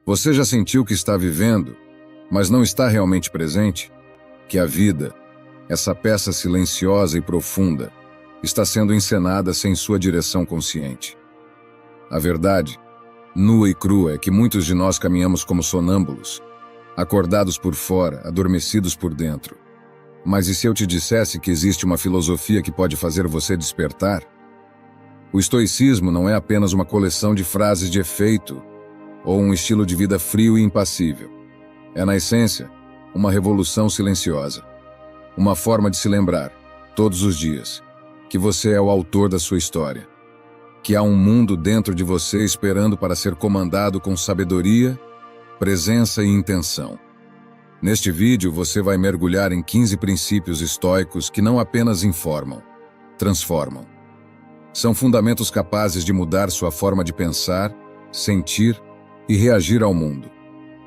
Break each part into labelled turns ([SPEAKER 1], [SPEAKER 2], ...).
[SPEAKER 1] Você já sentiu que está vivendo, mas não está realmente presente? Que a vida, essa peça silenciosa e profunda, está sendo encenada sem sua direção consciente. A verdade, nua e crua, é que muitos de nós caminhamos como sonâmbulos, acordados por fora, adormecidos por dentro. Mas e se eu te dissesse que existe uma filosofia que pode fazer você despertar? O estoicismo não é apenas uma coleção de frases de efeito ou um estilo de vida frio e impassível. É, na essência, uma revolução silenciosa. Uma forma de se lembrar, todos os dias, que você é o autor da sua história. Que há um mundo dentro de você esperando para ser comandado com sabedoria, presença e intenção. Neste vídeo você vai mergulhar em 15 princípios estoicos que não apenas informam, transformam. São fundamentos capazes de mudar sua forma de pensar, sentir e reagir ao mundo,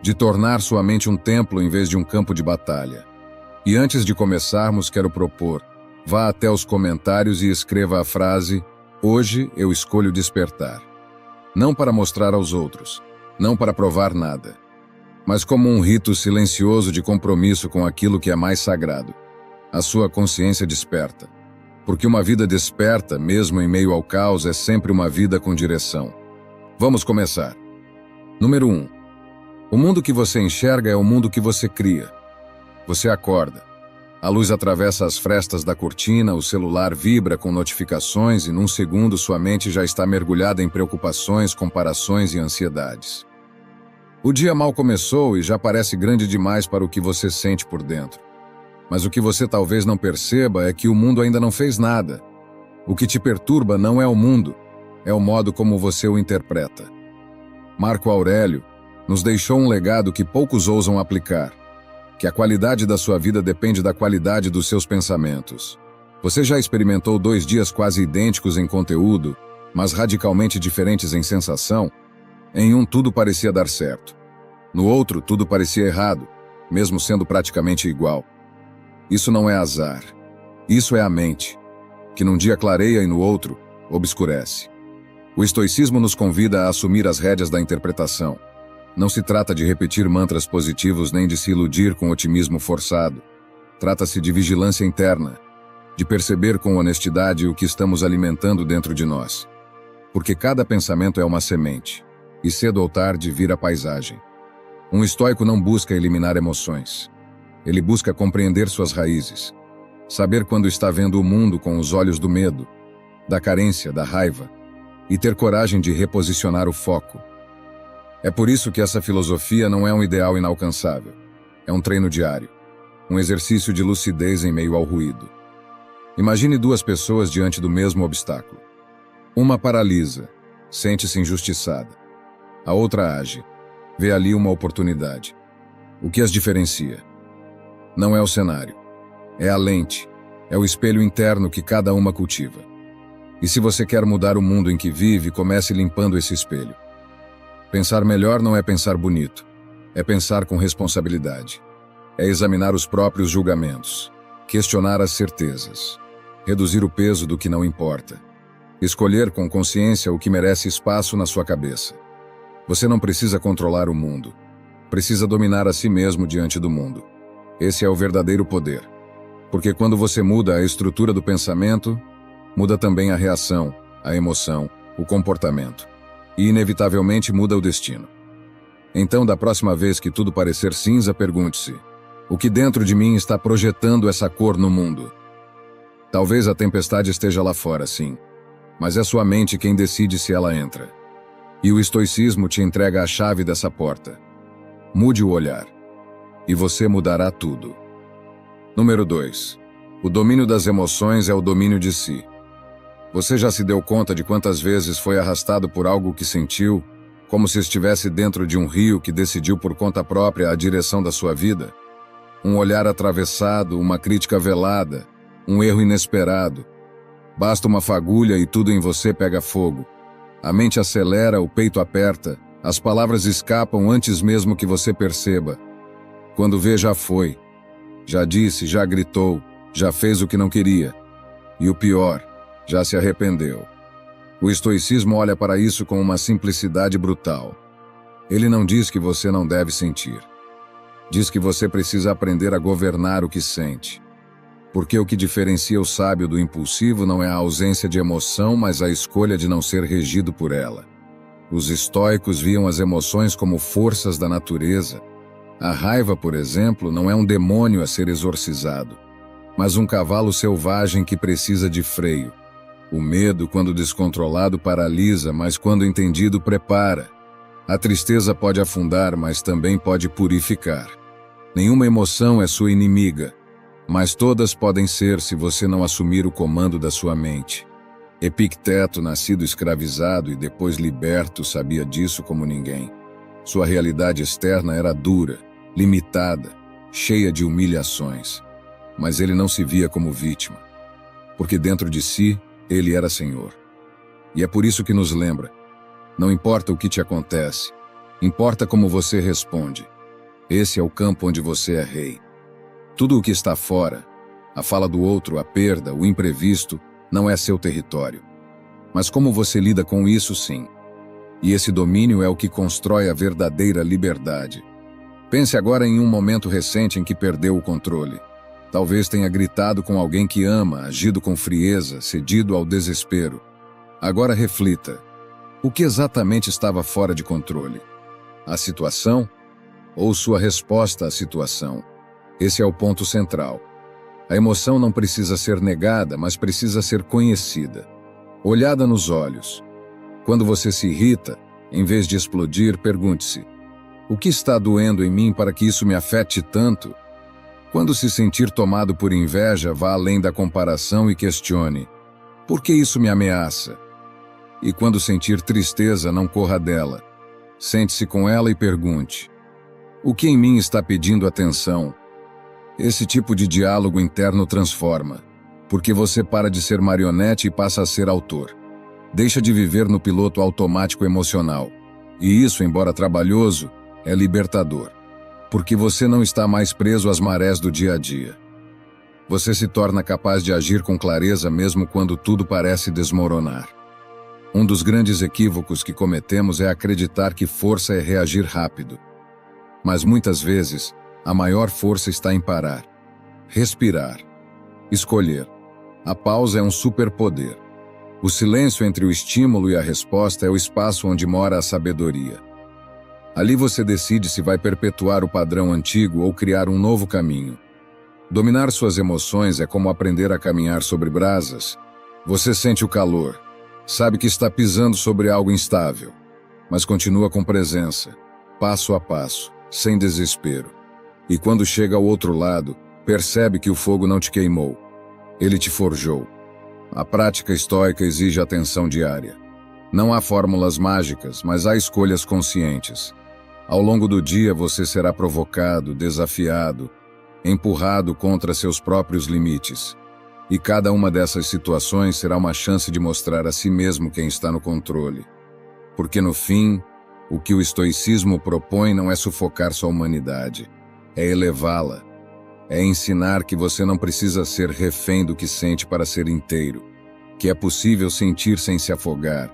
[SPEAKER 1] de tornar sua mente um templo em vez de um campo de batalha. E antes de começarmos, quero propor, vá até os comentários e escreva a frase: "Hoje eu escolho despertar". Não para mostrar aos outros, não para provar nada, mas como um rito silencioso de compromisso com aquilo que é mais sagrado. A sua consciência desperta. Porque uma vida desperta, mesmo em meio ao caos, é sempre uma vida com direção. Vamos começar. Número 1. O mundo que você enxerga é o mundo que você cria. Você acorda. A luz atravessa as frestas da cortina, o celular vibra com notificações e num segundo sua mente já está mergulhada em preocupações, comparações e ansiedades. O dia mal começou e já parece grande demais para o que você sente por dentro. Mas o que você talvez não perceba é que o mundo ainda não fez nada. O que te perturba não é o mundo, é o modo como você o interpreta. Marco Aurélio nos deixou um legado que poucos ousam aplicar, que a qualidade da sua vida depende da qualidade dos seus pensamentos. Você já experimentou 2 dias quase idênticos em conteúdo, mas radicalmente diferentes em sensação? Em um tudo parecia dar certo. No outro tudo parecia errado, mesmo sendo praticamente igual. Isso não é azar. Isso é a mente, que num dia clareia e no outro obscurece. O estoicismo nos convida a assumir as rédeas da interpretação. Não se trata de repetir mantras positivos nem de se iludir com otimismo forçado. Trata-se de vigilância interna, de perceber com honestidade o que estamos alimentando dentro de nós. Porque cada pensamento é uma semente, e cedo ou tarde vira paisagem. Um estoico não busca eliminar emoções. Ele busca compreender suas raízes, saber quando está vendo o mundo com os olhos do medo, da carência, da raiva, e ter coragem de reposicionar o foco. É por isso que essa filosofia não é um ideal inalcançável. É um treino diário, um exercício de lucidez em meio ao ruído. Imagine 2 pessoas diante do mesmo obstáculo. Uma paralisa, sente-se injustiçada. A outra age, vê ali uma oportunidade. O que as diferencia? Não é o cenário, é a lente, é o espelho interno que cada uma cultiva. E se você quer mudar o mundo em que vive, comece limpando esse espelho. Pensar melhor não é pensar bonito, é pensar com responsabilidade. É examinar os próprios julgamentos, questionar as certezas, reduzir o peso do que não importa, escolher com consciência o que merece espaço na sua cabeça. Você não precisa controlar o mundo, precisa dominar a si mesmo diante do mundo. Esse é o verdadeiro poder. Porque quando você muda a estrutura do pensamento, muda também a reação, a emoção, o comportamento. E inevitavelmente muda o destino. Então, da próxima vez que tudo parecer cinza, pergunte-se: o que dentro de mim está projetando essa cor no mundo? Talvez a tempestade esteja lá fora, sim, mas é sua mente quem decide se ela entra. E o estoicismo te entrega a chave dessa porta. Mude o olhar, e você mudará tudo. Número 2. O domínio das emoções é o domínio de si. Você já se deu conta de quantas vezes foi arrastado por algo que sentiu, como se estivesse dentro de um rio que decidiu por conta própria a direção da sua vida? Um olhar atravessado, uma crítica velada, um erro inesperado. Basta uma fagulha e tudo em você pega fogo. A mente acelera, o peito aperta, as palavras escapam antes mesmo que você perceba. Quando vê, já foi. Já disse, já gritou, já fez o que não queria. E o pior, já se arrependeu. O estoicismo olha para isso com uma simplicidade brutal. Ele não diz que você não deve sentir. Diz que você precisa aprender a governar o que sente. Porque o que diferencia o sábio do impulsivo não é a ausência de emoção, mas a escolha de não ser regido por ela. Os estoicos viam as emoções como forças da natureza. A raiva, por exemplo, não é um demônio a ser exorcizado, mas um cavalo selvagem que precisa de freio. O medo, quando descontrolado, paralisa, mas quando entendido, prepara. A tristeza pode afundar, mas também pode purificar. Nenhuma emoção é sua inimiga, mas todas podem ser se você não assumir o comando da sua mente. Epicteto, nascido escravizado e depois liberto, sabia disso como ninguém. Sua realidade externa era dura, limitada, cheia de humilhações. Mas ele não se via como vítima, porque dentro de si, ele era senhor. E é por isso que nos lembra: não importa o que te acontece, importa como você responde. Esse é o campo onde você é rei. Tudo o que está fora, a fala do outro, a perda, o imprevisto, não é seu território. Mas como você lida com isso, sim. E esse domínio é o que constrói a verdadeira liberdade. Pense agora em um momento recente em que perdeu o controle. Talvez tenha gritado com alguém que ama, agido com frieza, cedido ao desespero. Agora reflita. O que exatamente estava fora de controle? A situação? Ou sua resposta à situação? Esse é o ponto central. A emoção não precisa ser negada, mas precisa ser conhecida. Olhada nos olhos. Quando você se irrita, em vez de explodir, pergunte-se: o que está doendo em mim para que isso me afete tanto? Quando se sentir tomado por inveja, vá além da comparação e questione: por que isso me ameaça? E quando sentir tristeza, não corra dela. Sente-se com ela e pergunte: o que em mim está pedindo atenção? Esse tipo de diálogo interno transforma, porque você para de ser marionete e passa a ser autor. Deixa de viver no piloto automático emocional. E isso, embora trabalhoso, é libertador, porque você não está mais preso às marés do dia a dia. Você se torna capaz de agir com clareza mesmo quando tudo parece desmoronar. Um dos grandes equívocos que cometemos é acreditar que força é reagir rápido. Mas muitas vezes, a maior força está em parar, respirar, escolher. A pausa é um superpoder. O silêncio entre o estímulo e a resposta é o espaço onde mora a sabedoria. Ali você decide se vai perpetuar o padrão antigo ou criar um novo caminho. Dominar suas emoções é como aprender a caminhar sobre brasas. Você sente o calor, sabe que está pisando sobre algo instável, mas continua com presença, passo a passo, sem desespero. E quando chega ao outro lado, percebe que o fogo não te queimou. Ele te forjou. A prática estoica exige atenção diária. Não há fórmulas mágicas, mas há escolhas conscientes. Ao longo do dia você será provocado, desafiado, empurrado contra seus próprios limites. E cada uma dessas situações será uma chance de mostrar a si mesmo quem está no controle. Porque no fim, o que o estoicismo propõe não é sufocar sua humanidade, é elevá-la. É ensinar que você não precisa ser refém do que sente para ser inteiro, que é possível sentir sem se afogar,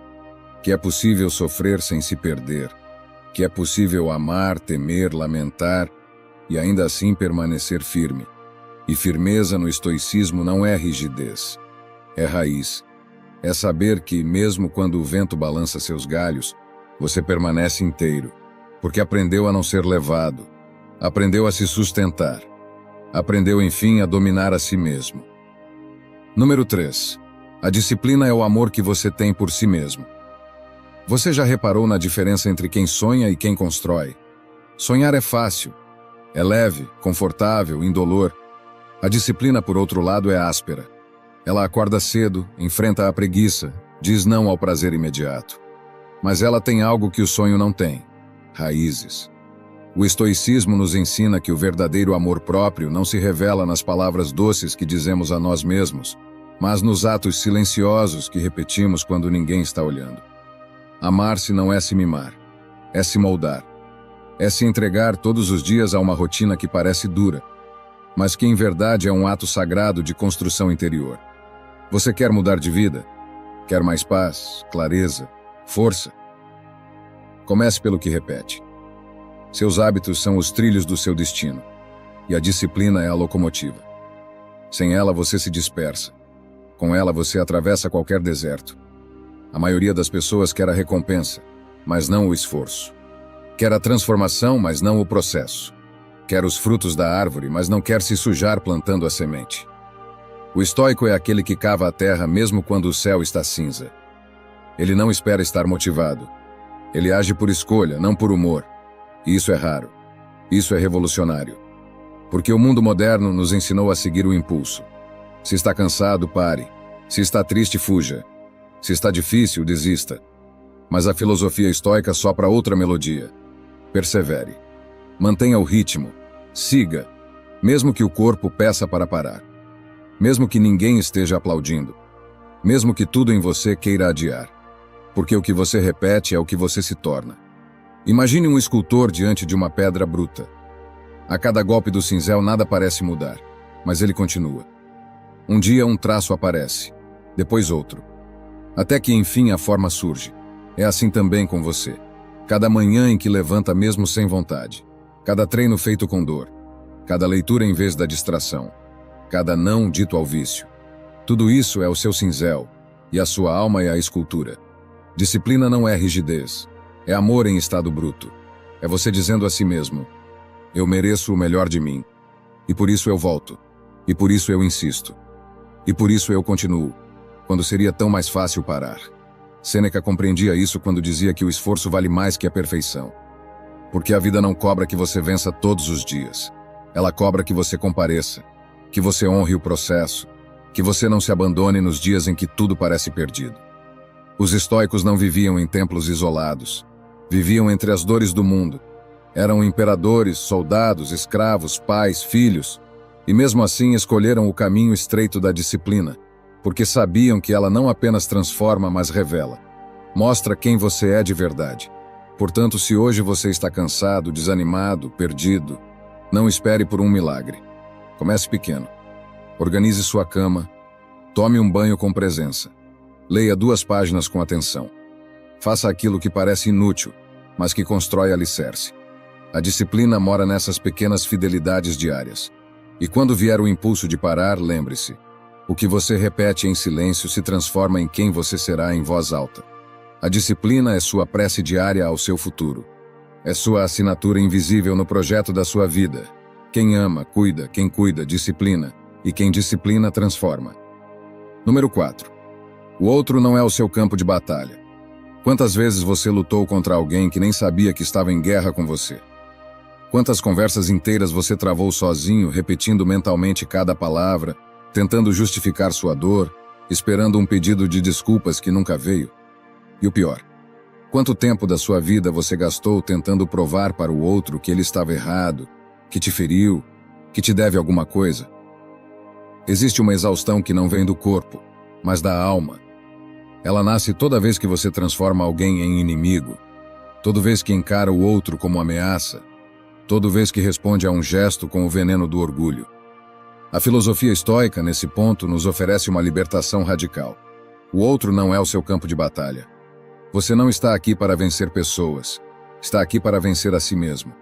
[SPEAKER 1] que é possível sofrer sem se perder, que é possível amar, temer, lamentar e ainda assim permanecer firme. E firmeza no estoicismo não é rigidez, é raiz. É saber que, mesmo quando o vento balança seus galhos, você permanece inteiro, porque aprendeu a não ser levado, aprendeu a se sustentar, aprendeu, enfim, a dominar a si mesmo. Número 3. A disciplina é o amor que você tem por si mesmo. Você já reparou na diferença entre quem sonha e quem constrói? Sonhar é fácil, é leve, confortável, indolor. A disciplina, por outro lado, é áspera. Ela acorda cedo, enfrenta a preguiça, diz não ao prazer imediato. Mas ela tem algo que o sonho não tem: raízes. O estoicismo nos ensina que o verdadeiro amor próprio não se revela nas palavras doces que dizemos a nós mesmos, mas nos atos silenciosos que repetimos quando ninguém está olhando. Amar-se não é se mimar, é se moldar. É se entregar todos os dias a uma rotina que parece dura, mas que em verdade é um ato sagrado de construção interior. Você quer mudar de vida? Quer mais paz, clareza, força? Comece pelo que repete. Seus hábitos são os trilhos do seu destino, e a disciplina é a locomotiva. Sem ela você se dispersa. Com ela você atravessa qualquer deserto. A maioria das pessoas quer a recompensa, mas não o esforço. Quer a transformação, mas não o processo. Quer os frutos da árvore, mas não quer se sujar plantando a semente. O estoico é aquele que cava a terra mesmo quando o céu está cinza. Ele não espera estar motivado. Ele age por escolha, não por humor. E isso é raro. Isso é revolucionário. Porque o mundo moderno nos ensinou a seguir o impulso. Se está cansado, pare. Se está triste, fuja. Se está difícil, desista. Mas a filosofia estoica sopra outra melodia. Persevere. Mantenha o ritmo. Siga. Mesmo que o corpo peça para parar. Mesmo que ninguém esteja aplaudindo. Mesmo que tudo em você queira adiar. Porque o que você repete é o que você se torna. Imagine um escultor diante de uma pedra bruta. A cada golpe do cinzel nada parece mudar, mas ele continua. Um dia um traço aparece, depois outro. Até que enfim a forma surge. É assim também com você. Cada manhã em que levanta mesmo sem vontade. Cada treino feito com dor. Cada leitura em vez da distração. Cada não dito ao vício. Tudo isso é o seu cinzel, e a sua alma é a escultura. Disciplina não é rigidez. É amor em estado bruto. É você dizendo a si mesmo: eu mereço o melhor de mim. E por isso eu volto. E por isso eu insisto. E por isso eu continuo. Quando seria tão mais fácil parar. Sêneca compreendia isso quando dizia que o esforço vale mais que a perfeição. Porque a vida não cobra que você vença todos os dias. Ela cobra que você compareça. Que você honre o processo. Que você não se abandone nos dias em que tudo parece perdido. Os estoicos não viviam em templos isolados. Viviam entre as dores do mundo. Eram imperadores, soldados, escravos, pais, filhos. E mesmo assim escolheram o caminho estreito da disciplina, porque sabiam que ela não apenas transforma, mas revela. Mostra quem você é de verdade. Portanto, se hoje você está cansado, desanimado, perdido, não espere por um milagre. Comece pequeno. Organize sua cama. Tome um banho com presença. Leia 2 páginas com atenção. Faça aquilo que parece inútil, mas que constrói alicerce. A disciplina mora nessas pequenas fidelidades diárias. E quando vier o impulso de parar, lembre-se: o que você repete em silêncio se transforma em quem você será em voz alta. A disciplina é sua prece diária ao seu futuro. É sua assinatura invisível no projeto da sua vida. Quem ama, cuida. Quem cuida, disciplina. E quem disciplina, transforma. Número 4. O outro não é o seu campo de batalha. Quantas vezes você lutou contra alguém que nem sabia que estava em guerra com você? Quantas conversas inteiras você travou sozinho, repetindo mentalmente cada palavra, tentando justificar sua dor, esperando um pedido de desculpas que nunca veio? E o pior, quanto tempo da sua vida você gastou tentando provar para o outro que ele estava errado, que te feriu, que te deve alguma coisa? Existe uma exaustão que não vem do corpo, mas da alma. Ela nasce toda vez que você transforma alguém em inimigo, toda vez que encara o outro como ameaça, toda vez que responde a um gesto com o veneno do orgulho. A filosofia estoica, nesse ponto, nos oferece uma libertação radical. O outro não é o seu campo de batalha. Você não está aqui para vencer pessoas, está aqui para vencer a si mesmo.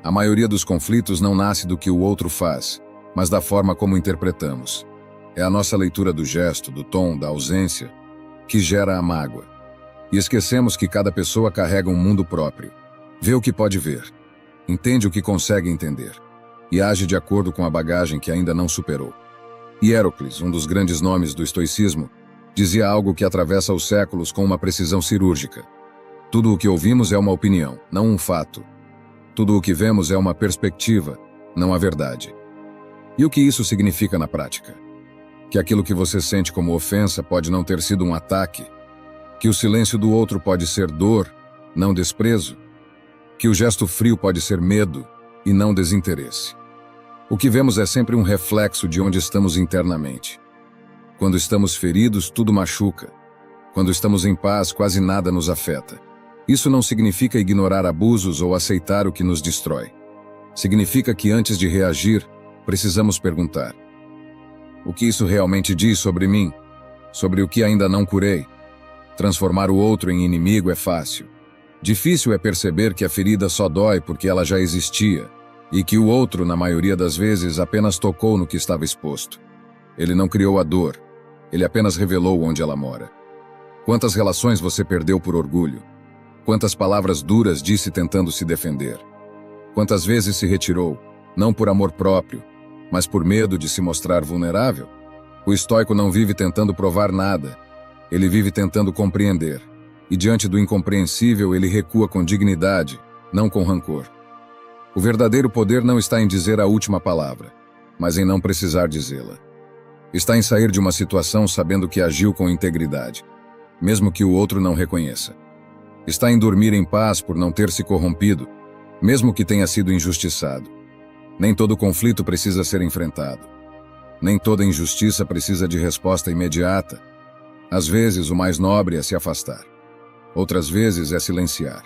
[SPEAKER 1] A maioria dos conflitos não nasce do que o outro faz, mas da forma como interpretamos. É a nossa leitura do gesto, do tom, da ausência, que gera a mágoa. E esquecemos que cada pessoa carrega um mundo próprio. Vê o que pode ver. Entende o que consegue entender. E age de acordo com a bagagem que ainda não superou. Hierocles, um dos grandes nomes do estoicismo, dizia algo que atravessa os séculos com uma precisão cirúrgica. Tudo o que ouvimos é uma opinião, não um fato. Tudo o que vemos é uma perspectiva, não a verdade. E o que isso significa na prática? Que aquilo que você sente como ofensa pode não ter sido um ataque, que o silêncio do outro pode ser dor, não desprezo, que o gesto frio pode ser medo e não desinteresse. O que vemos é sempre um reflexo de onde estamos internamente. Quando estamos feridos, tudo machuca. Quando estamos em paz, quase nada nos afeta. Isso não significa ignorar abusos ou aceitar o que nos destrói. Significa que antes de reagir, precisamos perguntar: o que isso realmente diz sobre mim? Sobre o que ainda não curei? Transformar o outro em inimigo é fácil. Difícil é perceber que a ferida só dói porque ela já existia e que o outro, na maioria das vezes, apenas tocou no que estava exposto. Ele não criou a dor, ele apenas revelou onde ela mora. Quantas relações você perdeu por orgulho? Quantas palavras duras disse tentando se defender? Quantas vezes se retirou, não por amor próprio, mas por medo de se mostrar vulnerável? O estoico não vive tentando provar nada, ele vive tentando compreender. E diante do incompreensível ele recua com dignidade, não com rancor. O verdadeiro poder não está em dizer a última palavra, mas em não precisar dizê-la. Está em sair de uma situação sabendo que agiu com integridade, mesmo que o outro não reconheça. Está em dormir em paz por não ter se corrompido, mesmo que tenha sido injustiçado. Nem todo conflito precisa ser enfrentado. Nem toda injustiça precisa de resposta imediata. Às vezes, o mais nobre é se afastar. Outras vezes é silenciar.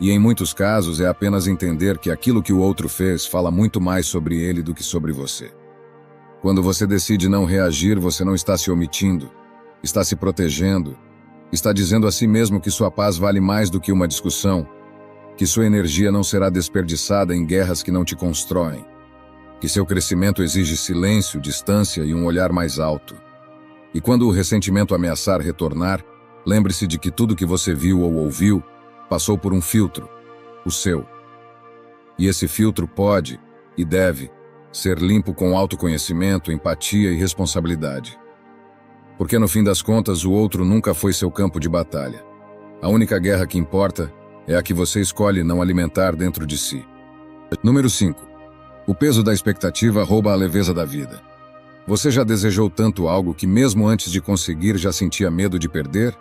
[SPEAKER 1] E em muitos casos é apenas entender que aquilo que o outro fez fala muito mais sobre ele do que sobre você. Quando você decide não reagir, você não está se omitindo, está se protegendo, está dizendo a si mesmo que sua paz vale mais do que uma discussão, que sua energia não será desperdiçada em guerras que não te constroem, que seu crescimento exige silêncio, distância e um olhar mais alto. E quando o ressentimento ameaçar retornar, lembre-se de que tudo que você viu ou ouviu passou por um filtro, o seu. E esse filtro pode, e deve, ser limpo com autoconhecimento, empatia e responsabilidade. Porque no fim das contas o outro nunca foi seu campo de batalha. A única guerra que importa é a que você escolhe não alimentar dentro de si. Número 5. O peso da expectativa rouba a leveza da vida. Você já desejou tanto algo que mesmo antes de conseguir já sentia medo de perder?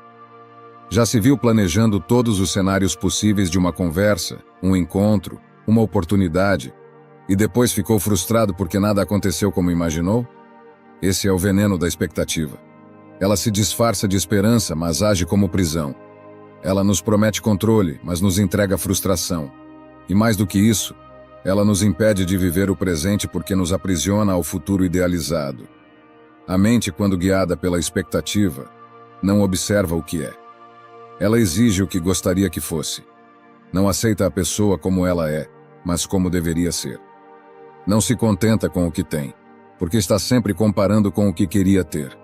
[SPEAKER 1] Já se viu planejando todos os cenários possíveis de uma conversa, um encontro, uma oportunidade, e depois ficou frustrado porque nada aconteceu como imaginou? Esse é o veneno da expectativa. Ela se disfarça de esperança, mas age como prisão. Ela nos promete controle, mas nos entrega frustração. E mais do que isso, ela nos impede de viver o presente porque nos aprisiona ao futuro idealizado. A mente, quando guiada pela expectativa, não observa o que é. Ela exige o que gostaria que fosse. Não aceita a pessoa como ela é, mas como deveria ser. Não se contenta com o que tem, porque está sempre comparando com o que queria ter.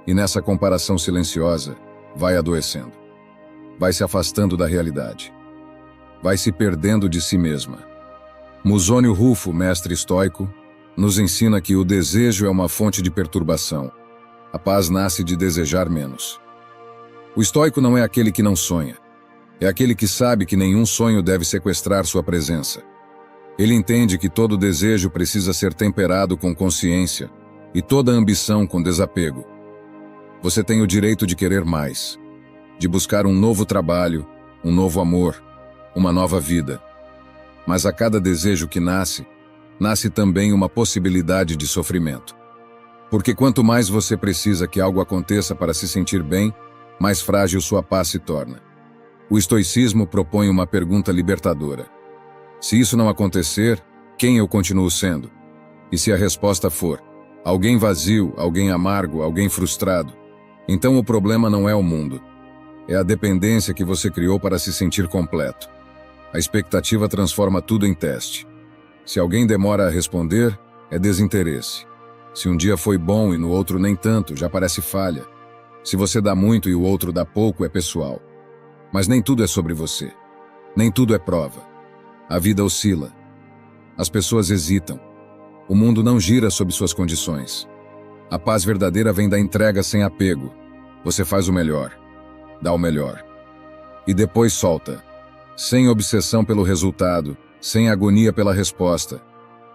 [SPEAKER 1] E nessa comparação silenciosa, vai adoecendo. Vai se afastando da realidade. Vai se perdendo de si mesma. Musônio Rufo, mestre estoico, nos ensina que o desejo é uma fonte de perturbação. A paz nasce de desejar menos. O estoico não é aquele que não sonha. É aquele que sabe que nenhum sonho deve sequestrar sua presença. Ele entende que todo desejo precisa ser temperado com consciência e toda ambição com desapego. Você tem o direito de querer mais, de buscar um novo trabalho, um novo amor, uma nova vida. Mas a cada desejo que nasce, nasce também uma possibilidade de sofrimento. Porque quanto mais você precisa que algo aconteça para se sentir bem, mais frágil sua paz se torna. O estoicismo propõe uma pergunta libertadora. Se isso não acontecer, quem eu continuo sendo? E se a resposta for, alguém vazio, alguém amargo, alguém frustrado, então o problema não é o mundo. É a dependência que você criou para se sentir completo. A expectativa transforma tudo em teste. Se alguém demora a responder, é desinteresse. Se um dia foi bom e no outro nem tanto, já parece falha. Se você dá muito e o outro dá pouco, é pessoal. Mas nem tudo é sobre você. Nem tudo é prova. A vida oscila. As pessoas hesitam. O mundo não gira sob suas condições. A paz verdadeira vem da entrega sem apego. Você faz o melhor. Dá o melhor. E depois solta. Sem obsessão pelo resultado, sem agonia pela resposta,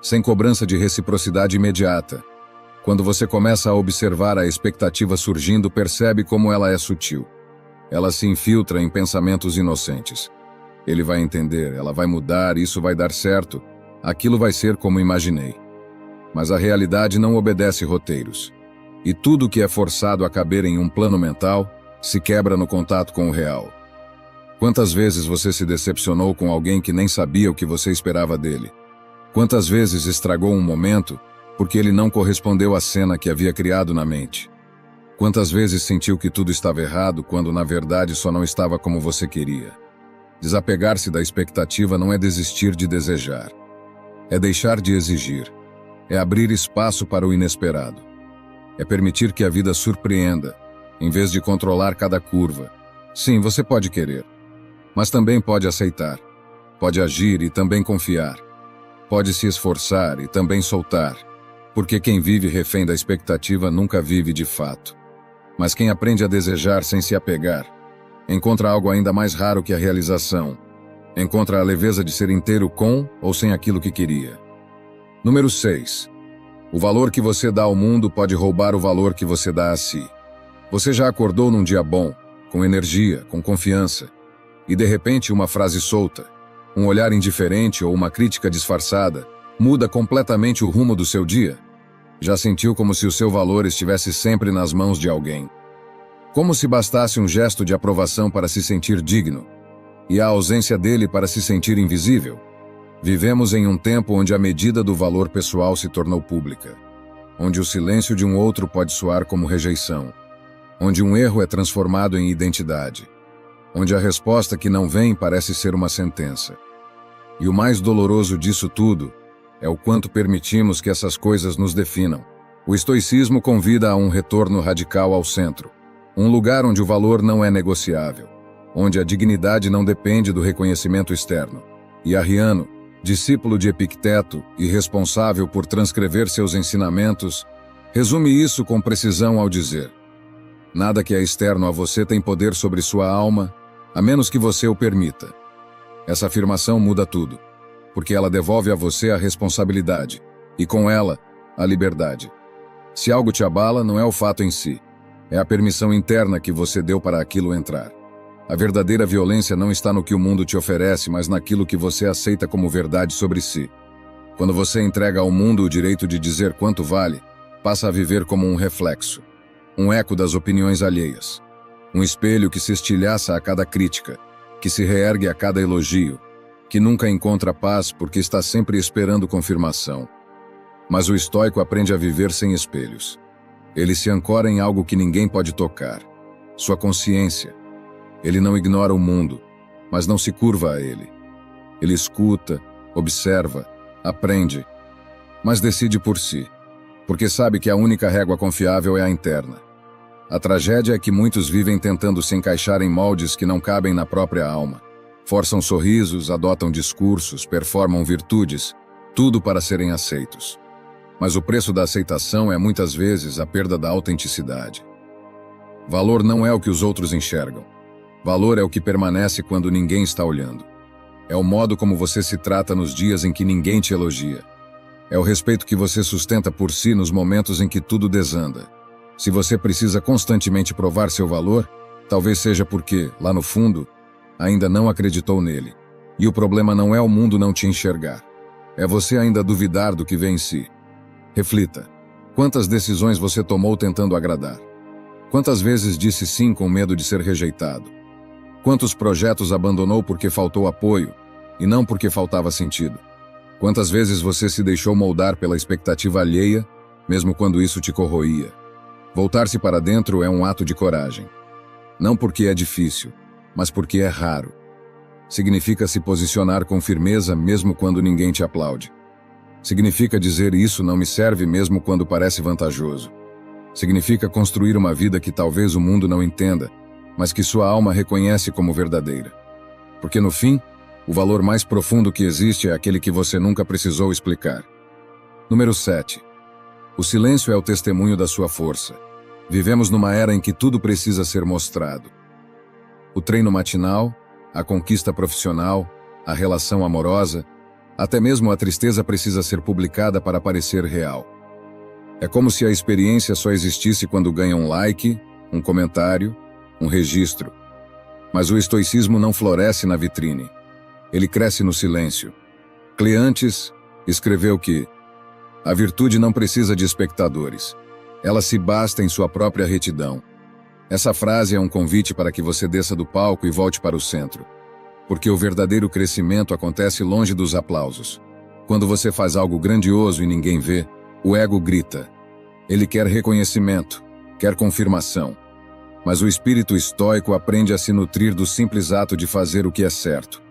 [SPEAKER 1] sem cobrança de reciprocidade imediata. Quando você começa a observar a expectativa surgindo, percebe como ela é sutil. Ela se infiltra em pensamentos inocentes. Ele vai entender, ela vai mudar, isso vai dar certo, aquilo vai ser como imaginei. Mas a realidade não obedece roteiros. E tudo que é forçado a caber em um plano mental se quebra no contato com o real. Quantas vezes você se decepcionou com alguém que nem sabia o que você esperava dele? Quantas vezes estragou um momento porque ele não correspondeu à cena que havia criado na mente? Quantas vezes sentiu que tudo estava errado quando na verdade só não estava como você queria? Desapegar-se da expectativa não é desistir de desejar. É deixar de exigir. É abrir espaço para o inesperado. É permitir que a vida surpreenda, em vez de controlar cada curva. Sim, você pode querer, mas também pode aceitar. Pode agir e também confiar. Pode se esforçar e também soltar. Porque quem vive refém da expectativa nunca vive de fato. Mas quem aprende a desejar sem se apegar, encontra algo ainda mais raro que a realização. Encontra a leveza de ser inteiro com ou sem aquilo que queria. Número 6. O valor que você dá ao mundo pode roubar o valor que você dá a si. Você já acordou num dia bom, com energia, com confiança, e de repente uma frase solta, um olhar indiferente ou uma crítica disfarçada muda completamente o rumo do seu dia? Já sentiu como se o seu valor estivesse sempre nas mãos de alguém? Como se bastasse um gesto de aprovação para se sentir digno, e a ausência dele para se sentir invisível? Vivemos em um tempo onde a medida do valor pessoal se tornou pública, onde o silêncio de um outro pode soar como rejeição, onde um erro é transformado em identidade, onde a resposta que não vem parece ser uma sentença. E o mais doloroso disso tudo é o quanto permitimos que essas coisas nos definam. O estoicismo convida a um retorno radical ao centro, um lugar onde o valor não é negociável, onde a dignidade não depende do reconhecimento externo. E Arriano, discípulo de Epicteto e responsável por transcrever seus ensinamentos, resume isso com precisão ao dizer: nada que é externo a você tem poder sobre sua alma, a menos que você o permita. Essa afirmação muda tudo, porque ela devolve a você a responsabilidade, e com ela, a liberdade. Se algo te abala, não é o fato em si, é a permissão interna que você deu para aquilo entrar. A verdadeira violência não está no que o mundo te oferece, mas naquilo que você aceita como verdade sobre si. Quando você entrega ao mundo o direito de dizer quanto vale, passa a viver como um reflexo, um eco das opiniões alheias, um espelho que se estilhaça a cada crítica, que se reergue a cada elogio, que nunca encontra paz porque está sempre esperando confirmação. Mas o estoico aprende a viver sem espelhos. Ele se ancora em algo que ninguém pode tocar, sua consciência. Ele não ignora o mundo, mas não se curva a ele. Ele escuta, observa, aprende, mas decide por si, porque sabe que a única régua confiável é a interna. A tragédia é que muitos vivem tentando se encaixar em moldes que não cabem na própria alma. Forçam sorrisos, adotam discursos, performam virtudes, tudo para serem aceitos. Mas o preço da aceitação é muitas vezes a perda da autenticidade. Valor não é o que os outros enxergam. Valor é o que permanece quando ninguém está olhando. É o modo como você se trata nos dias em que ninguém te elogia. É o respeito que você sustenta por si nos momentos em que tudo desanda. Se você precisa constantemente provar seu valor, talvez seja porque, lá no fundo, ainda não acreditou nele. E o problema não é o mundo não te enxergar. É você ainda duvidar do que vê em si. Reflita. Quantas decisões você tomou tentando agradar? Quantas vezes disse sim com medo de ser rejeitado? Quantos projetos abandonou porque faltou apoio, e não porque faltava sentido? Quantas vezes você se deixou moldar pela expectativa alheia, mesmo quando isso te corroía? Voltar-se para dentro é um ato de coragem. Não porque é difícil, mas porque é raro. Significa se posicionar com firmeza mesmo quando ninguém te aplaude. Significa dizer isso não me serve mesmo quando parece vantajoso. Significa construir uma vida que talvez o mundo não entenda, mas que sua alma reconhece como verdadeira. Porque no fim, o valor mais profundo que existe é aquele que você nunca precisou explicar. Número 7. O silêncio é o testemunho da sua força. Vivemos numa era em que tudo precisa ser mostrado. O treino matinal, a conquista profissional, a relação amorosa, até mesmo a tristeza precisa ser publicada para parecer real. É como se a experiência só existisse quando ganha um like, um comentário, um registro. Mas o estoicismo não floresce na vitrine. Ele cresce no silêncio. Cleantes escreveu que a virtude não precisa de espectadores. Ela se basta em sua própria retidão. Essa frase é um convite para que você desça do palco e volte para o centro. Porque o verdadeiro crescimento acontece longe dos aplausos. Quando você faz algo grandioso e ninguém vê, o ego grita. Ele quer reconhecimento, quer confirmação. Mas o espírito estoico aprende a se nutrir do simples ato de fazer o que é certo.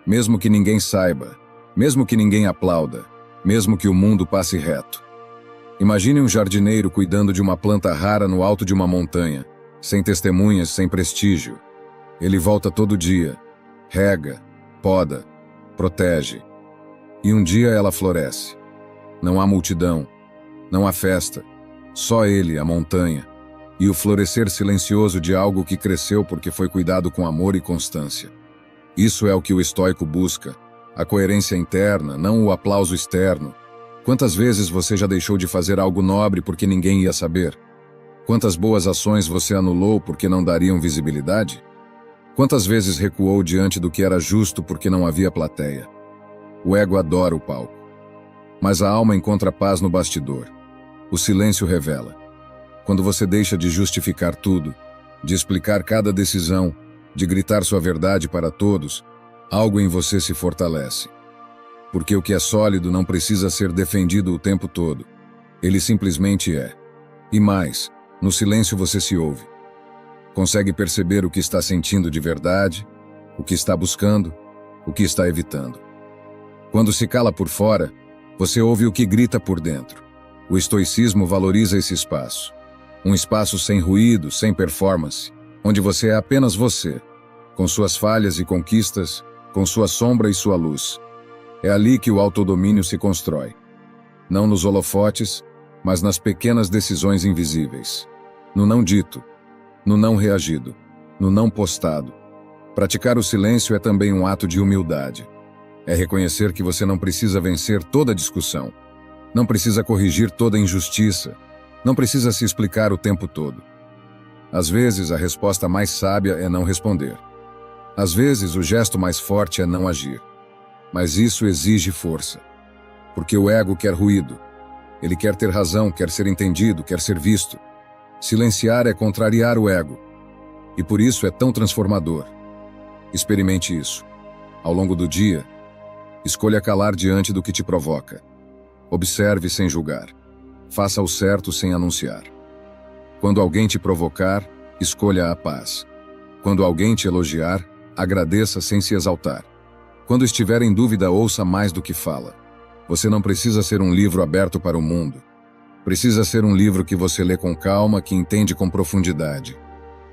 [SPEAKER 1] Mesmo que ninguém saiba, mesmo que ninguém aplauda, mesmo que o mundo passe reto. Imagine um jardineiro cuidando de uma planta rara no alto de uma montanha, sem testemunhas, sem prestígio. Ele volta todo dia, rega, poda, protege. E um dia ela floresce. Não há multidão, não há festa, só ele, a montanha, e o florescer silencioso de algo que cresceu porque foi cuidado com amor e constância. Isso é o que o estoico busca, a coerência interna, não o aplauso externo. Quantas vezes você já deixou de fazer algo nobre porque ninguém ia saber? Quantas boas ações você anulou porque não dariam visibilidade? Quantas vezes recuou diante do que era justo porque não havia plateia? O ego adora o palco. Mas a alma encontra paz no bastidor. O silêncio revela. Quando você deixa de justificar tudo, de explicar cada decisão, de gritar sua verdade para todos, algo em você se fortalece. Porque o que é sólido não precisa ser defendido o tempo todo. Ele simplesmente é. E mais, no silêncio você se ouve. Consegue perceber o que está sentindo de verdade, o que está buscando, o que está evitando. Quando se cala por fora, você ouve o que grita por dentro. O estoicismo valoriza esse espaço. Um espaço sem ruído, sem performance, onde você é apenas você, com suas falhas e conquistas, com sua sombra e sua luz. É ali que o autodomínio se constrói. Não nos holofotes, mas nas pequenas decisões invisíveis. No não dito, no não reagido, no não postado. Praticar o silêncio é também um ato de humildade. É reconhecer que você não precisa vencer toda discussão, não precisa corrigir toda injustiça, não precisa se explicar o tempo todo. Às vezes, a resposta mais sábia é não responder. Às vezes, o gesto mais forte é não agir. Mas isso exige força. Porque o ego quer ruído. Ele quer ter razão, quer ser entendido, quer ser visto. Silenciar é contrariar o ego. E por isso é tão transformador. Experimente isso. Ao longo do dia, escolha calar diante do que te provoca. Observe sem julgar. Faça o certo sem anunciar. Quando alguém te provocar, escolha a paz. Quando alguém te elogiar, agradeça sem se exaltar. Quando estiver em dúvida, ouça mais do que fala. Você não precisa ser um livro aberto para o mundo. Precisa ser um livro que você lê com calma, que entende com profundidade.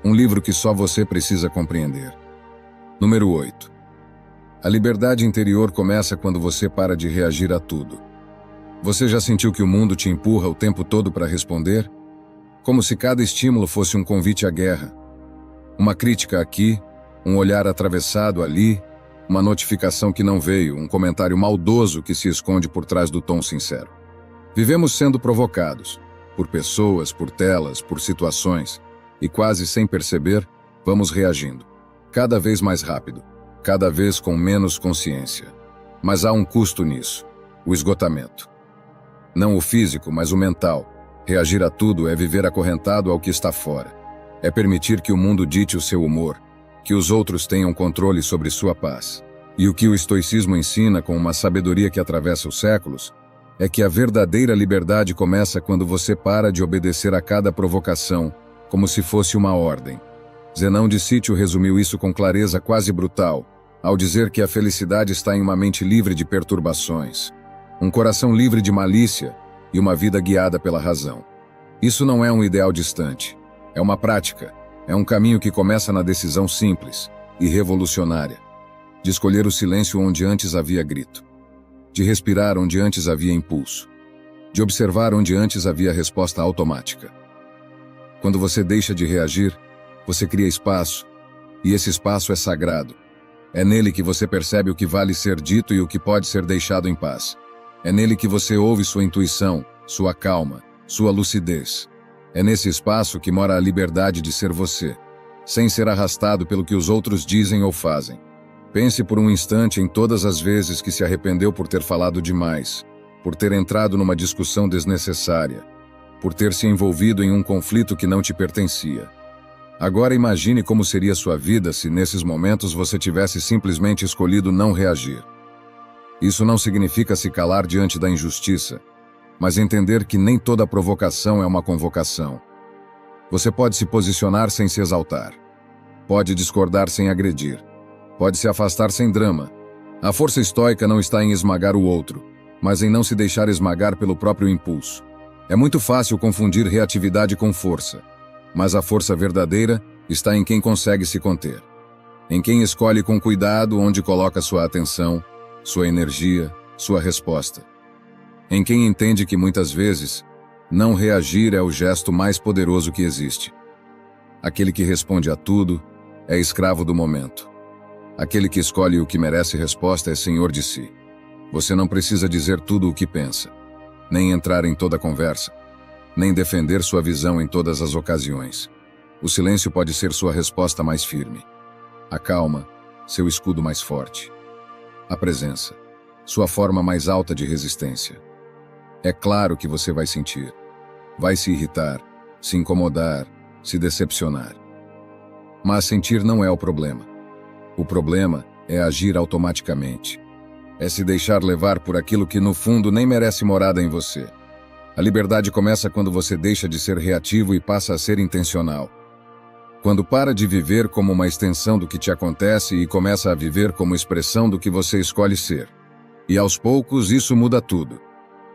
[SPEAKER 1] Um livro que só você precisa compreender. Número 8. A liberdade interior começa quando você para de reagir a tudo. Você já sentiu que o mundo te empurra o tempo todo para responder? Como se cada estímulo fosse um convite à guerra. Uma crítica aqui, um olhar atravessado ali, uma notificação que não veio, um comentário maldoso que se esconde por trás do tom sincero. Vivemos sendo provocados, por pessoas, por telas, por situações, e quase sem perceber, vamos reagindo. Cada vez mais rápido, cada vez com menos consciência. Mas há um custo nisso, o esgotamento. Não o físico, mas o mental. Reagir a tudo é viver acorrentado ao que está fora. É permitir que o mundo dite o seu humor, que os outros tenham controle sobre sua paz. E o que o estoicismo ensina com uma sabedoria que atravessa os séculos é que a verdadeira liberdade começa quando você para de obedecer a cada provocação, como se fosse uma ordem. Zenão de Sítio resumiu isso com clareza quase brutal, ao dizer que a felicidade está em uma mente livre de perturbações, um coração livre de malícia e uma vida guiada pela razão. Isso não é um ideal distante, é uma prática, é um caminho que começa na decisão simples e revolucionária, de escolher o silêncio onde antes havia grito, de respirar onde antes havia impulso, de observar onde antes havia resposta automática. Quando você deixa de reagir, você cria espaço, e esse espaço é sagrado. É nele que você percebe o que vale ser dito e o que pode ser deixado em paz. É nele que você ouve sua intuição, sua calma, sua lucidez. É nesse espaço que mora a liberdade de ser você, sem ser arrastado pelo que os outros dizem ou fazem. Pense por um instante em todas as vezes que se arrependeu por ter falado demais, por ter entrado numa discussão desnecessária, por ter se envolvido em um conflito que não te pertencia. Agora imagine como seria sua vida se nesses momentos você tivesse simplesmente escolhido não reagir. Isso não significa se calar diante da injustiça, mas entender que nem toda provocação é uma convocação. Você pode se posicionar sem se exaltar. Pode discordar sem agredir. Pode se afastar sem drama. A força estoica não está em esmagar o outro, mas em não se deixar esmagar pelo próprio impulso. É muito fácil confundir reatividade com força, mas a força verdadeira está em quem consegue se conter. Em quem escolhe com cuidado onde coloca sua atenção, sua energia, sua resposta. Em quem entende que muitas vezes, não reagir é o gesto mais poderoso que existe. Aquele que responde a tudo é escravo do momento. Aquele que escolhe o que merece resposta é senhor de si. Você não precisa dizer tudo o que pensa, nem entrar em toda conversa, nem defender sua visão em todas as ocasiões. O silêncio pode ser sua resposta mais firme. A calma, seu escudo mais forte. A presença, sua forma mais alta de resistência. É claro que você vai sentir. Vai se irritar, se incomodar, se decepcionar. Mas sentir não é o problema. O problema é agir automaticamente. É se deixar levar por aquilo que no fundo nem merece morada em você. A liberdade começa quando você deixa de ser reativo e passa a ser intencional. Quando para de viver como uma extensão do que te acontece e começa a viver como expressão do que você escolhe ser. E aos poucos isso muda tudo.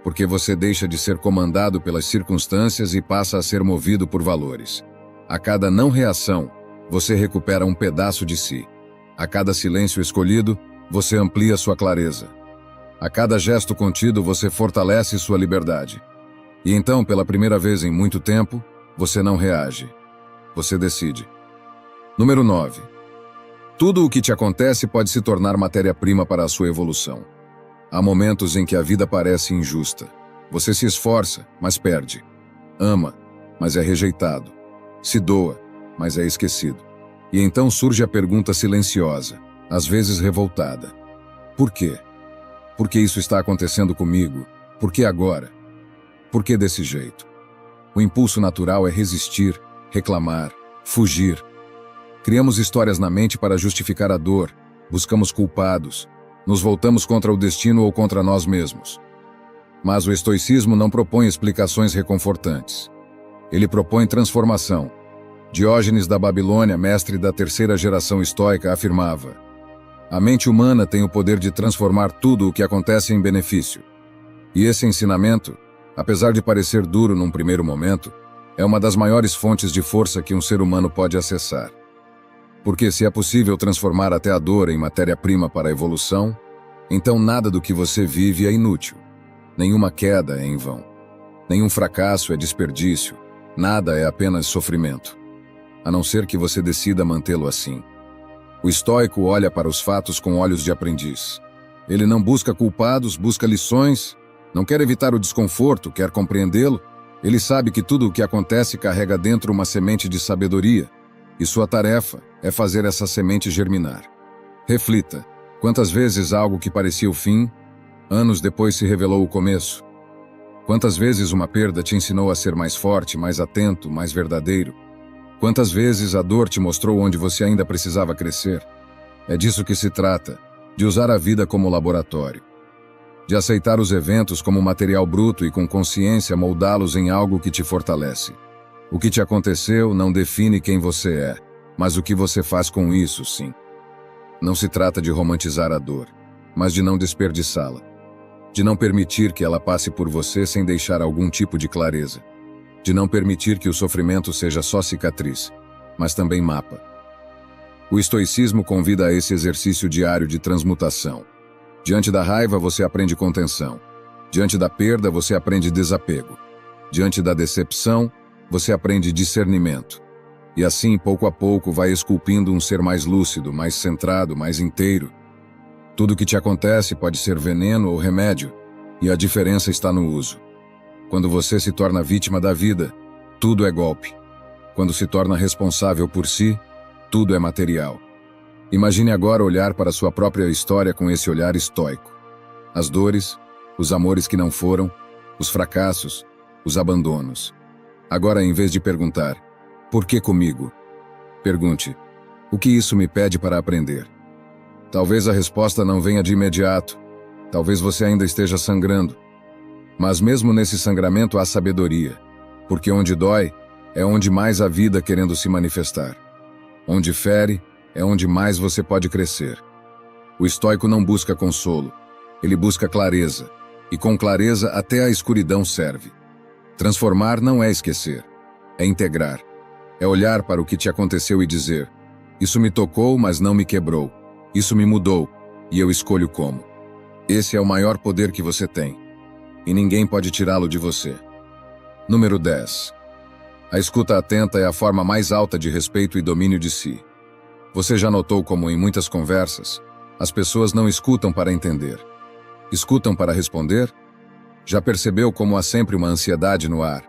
[SPEAKER 1] Porque você deixa de ser comandado pelas circunstâncias e passa a ser movido por valores. A cada não reação, você recupera um pedaço de si. A cada silêncio escolhido, você amplia sua clareza. A cada gesto contido, você fortalece sua liberdade. E então, pela primeira vez em muito tempo, você não reage. Você decide. Número 9. Tudo o que te acontece pode se tornar matéria-prima para a sua evolução. Há momentos em que a vida parece injusta. Você se esforça, mas perde. Ama, mas é rejeitado. Se doa, mas é esquecido. E então surge a pergunta silenciosa, às vezes revoltada. Por quê? Por que isso está acontecendo comigo? Por que agora? Por que desse jeito? O impulso natural é resistir, reclamar, fugir. Criamos histórias na mente para justificar a dor, buscamos culpados, nos voltamos contra o destino ou contra nós mesmos. Mas o estoicismo não propõe explicações reconfortantes. Ele propõe transformação. Diógenes da Babilônia, mestre da terceira geração estoica, afirmava: a mente humana tem o poder de transformar tudo o que acontece em benefício. E esse ensinamento, apesar de parecer duro num primeiro momento, é uma das maiores fontes de força que um ser humano pode acessar. Porque se é possível transformar até a dor em matéria-prima para a evolução, então nada do que você vive é inútil. Nenhuma queda é em vão. Nenhum fracasso é desperdício. Nada é apenas sofrimento. A não ser que você decida mantê-lo assim. O estoico olha para os fatos com olhos de aprendiz. Ele não busca culpados, busca lições, não quer evitar o desconforto, quer compreendê-lo. Ele sabe que tudo o que acontece carrega dentro uma semente de sabedoria, e sua tarefa é fazer essa semente germinar. Reflita, quantas vezes algo que parecia o fim, anos depois se revelou o começo? Quantas vezes uma perda te ensinou a ser mais forte, mais atento, mais verdadeiro? Quantas vezes a dor te mostrou onde você ainda precisava crescer? É disso que se trata, de usar a vida como laboratório. De aceitar os eventos como material bruto e com consciência moldá-los em algo que te fortalece. O que te aconteceu não define quem você é, mas o que você faz com isso, sim. Não se trata de romantizar a dor, mas de não desperdiçá-la. De não permitir que ela passe por você sem deixar algum tipo de clareza. De não permitir que o sofrimento seja só cicatriz, mas também mapa. O estoicismo convida a esse exercício diário de transmutação. Diante da raiva, você aprende contenção. Diante da perda, você aprende desapego. Diante da decepção, você aprende discernimento. E assim, pouco a pouco, vai esculpindo um ser mais lúcido, mais centrado, mais inteiro. Tudo que te acontece pode ser veneno ou remédio, e a diferença está no uso. Quando você se torna vítima da vida, tudo é golpe. Quando se torna responsável por si, tudo é material. Imagine agora olhar para sua própria história com esse olhar estoico. As dores, os amores que não foram, os fracassos, os abandonos. Agora, em vez de perguntar, por que comigo? Pergunte, o que isso me pede para aprender? Talvez a resposta não venha de imediato. Talvez você ainda esteja sangrando. Mas mesmo nesse sangramento há sabedoria, porque onde dói, é onde mais há vida querendo se manifestar. Onde fere, é onde mais você pode crescer. O estoico não busca consolo, ele busca clareza, e com clareza até a escuridão serve. Transformar não é esquecer, é integrar. É olhar para o que te aconteceu e dizer: isso me tocou, mas não me quebrou. Isso me mudou, e eu escolho como. Esse é o maior poder que você tem, e ninguém pode tirá-lo de você. Número 10. A escuta atenta é a forma mais alta de respeito e domínio de si. Você já notou como, em muitas conversas, as pessoas não escutam para entender? Escutam para responder? Já percebeu como há sempre uma ansiedade no ar?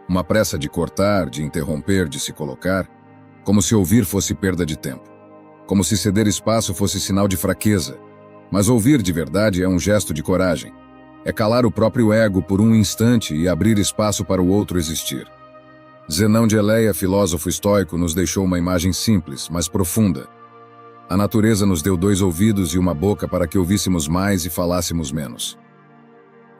[SPEAKER 1] Uma pressa de cortar, de interromper, de se colocar? Como se ouvir fosse perda de tempo. Como se ceder espaço fosse sinal de fraqueza. Mas ouvir de verdade é um gesto de coragem. É calar o próprio ego por um instante e abrir espaço para o outro existir. Zenão de Eleia, filósofo estoico, nos deixou uma imagem simples, mas profunda. A natureza nos deu 2 ouvidos e uma boca para que ouvíssemos mais e falássemos menos.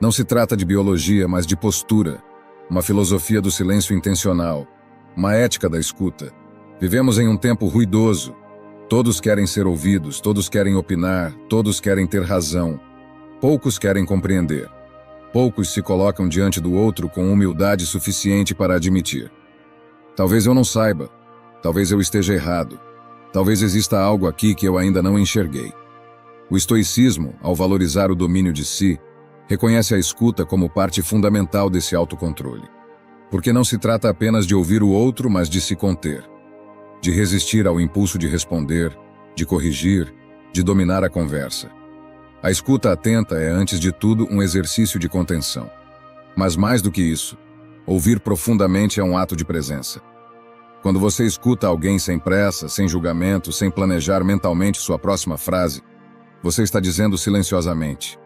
[SPEAKER 1] Não se trata de biologia, mas de postura, uma filosofia do silêncio intencional, uma ética da escuta. Vivemos em um tempo ruidoso. Todos querem ser ouvidos, todos querem opinar, todos querem ter razão. Poucos querem compreender. Poucos se colocam diante do outro com humildade suficiente para admitir: talvez eu não saiba, talvez eu esteja errado, talvez exista algo aqui que eu ainda não enxerguei. O estoicismo, ao valorizar o domínio de si, reconhece a escuta como parte fundamental desse autocontrole. Porque não se trata apenas de ouvir o outro, mas de se conter, de resistir ao impulso de responder, de corrigir, de dominar a conversa. A escuta atenta é, antes de tudo, um exercício de contenção. Mas mais do que isso, ouvir profundamente é um ato de presença. Quando você escuta alguém sem pressa, sem julgamento, sem planejar mentalmente sua próxima frase, você está dizendo silenciosamente: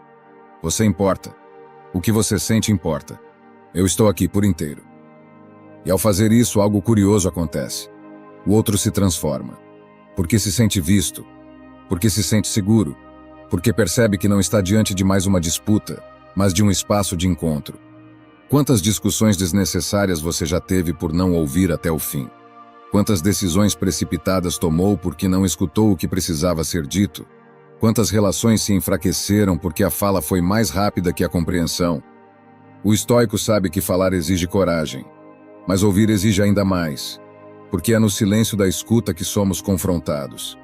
[SPEAKER 1] você importa. O que você sente importa. Eu estou aqui por inteiro. E ao fazer isso, algo curioso acontece. O outro se transforma. Porque se sente visto. Porque se sente seguro. Porque percebe que não está diante de mais uma disputa, mas de um espaço de encontro. Quantas discussões desnecessárias você já teve por não ouvir até o fim? Quantas decisões precipitadas tomou porque não escutou o que precisava ser dito? Quantas relações se enfraqueceram porque a fala foi mais rápida que a compreensão? O estoico sabe que falar exige coragem, mas ouvir exige ainda mais, porque é no silêncio da escuta que somos confrontados.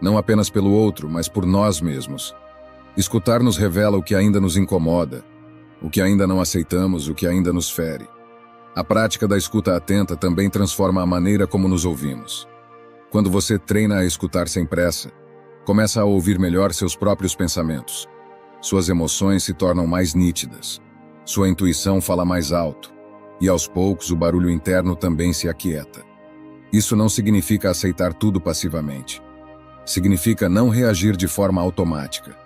[SPEAKER 1] Não apenas pelo outro, mas por nós mesmos. Escutar nos revela o que ainda nos incomoda, o que ainda não aceitamos, o que ainda nos fere. A prática da escuta atenta também transforma a maneira como nos ouvimos. Quando você treina a escutar sem pressa, começa a ouvir melhor seus próprios pensamentos. Suas emoções se tornam mais nítidas. Sua intuição fala mais alto. E aos poucos o barulho interno também se aquieta. Isso não significa aceitar tudo passivamente. Significa não reagir de forma automática.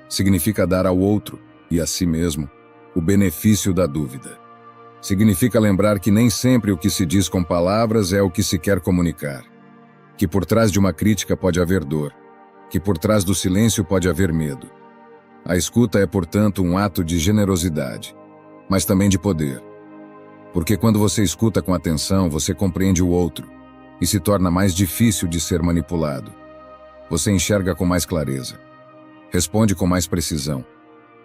[SPEAKER 1] Significa dar ao outro, e a si mesmo, o benefício da dúvida. Significa lembrar que nem sempre o que se diz com palavras é o que se quer comunicar. Que por trás de uma crítica pode haver dor. Que por trás do silêncio pode haver medo. A escuta é, portanto, um ato de generosidade, mas também de poder. Porque quando você escuta com atenção, você compreende o outro, e se torna mais difícil de ser manipulado. Você enxerga com mais clareza. Responde com mais precisão.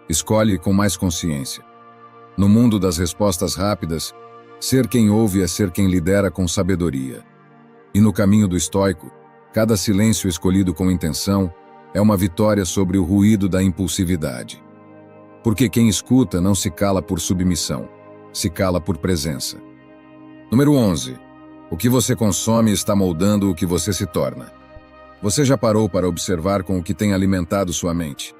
[SPEAKER 1] Escolhe com mais consciência. No mundo das respostas rápidas, ser quem ouve é ser quem lidera com sabedoria. E no caminho do estoico, cada silêncio escolhido com intenção é uma vitória sobre o ruído da impulsividade. Porque quem escuta não se cala por submissão, se cala por presença. Número 11. O que você consome está moldando o que você se torna. Você já parou para observar com o que tem alimentado sua mente?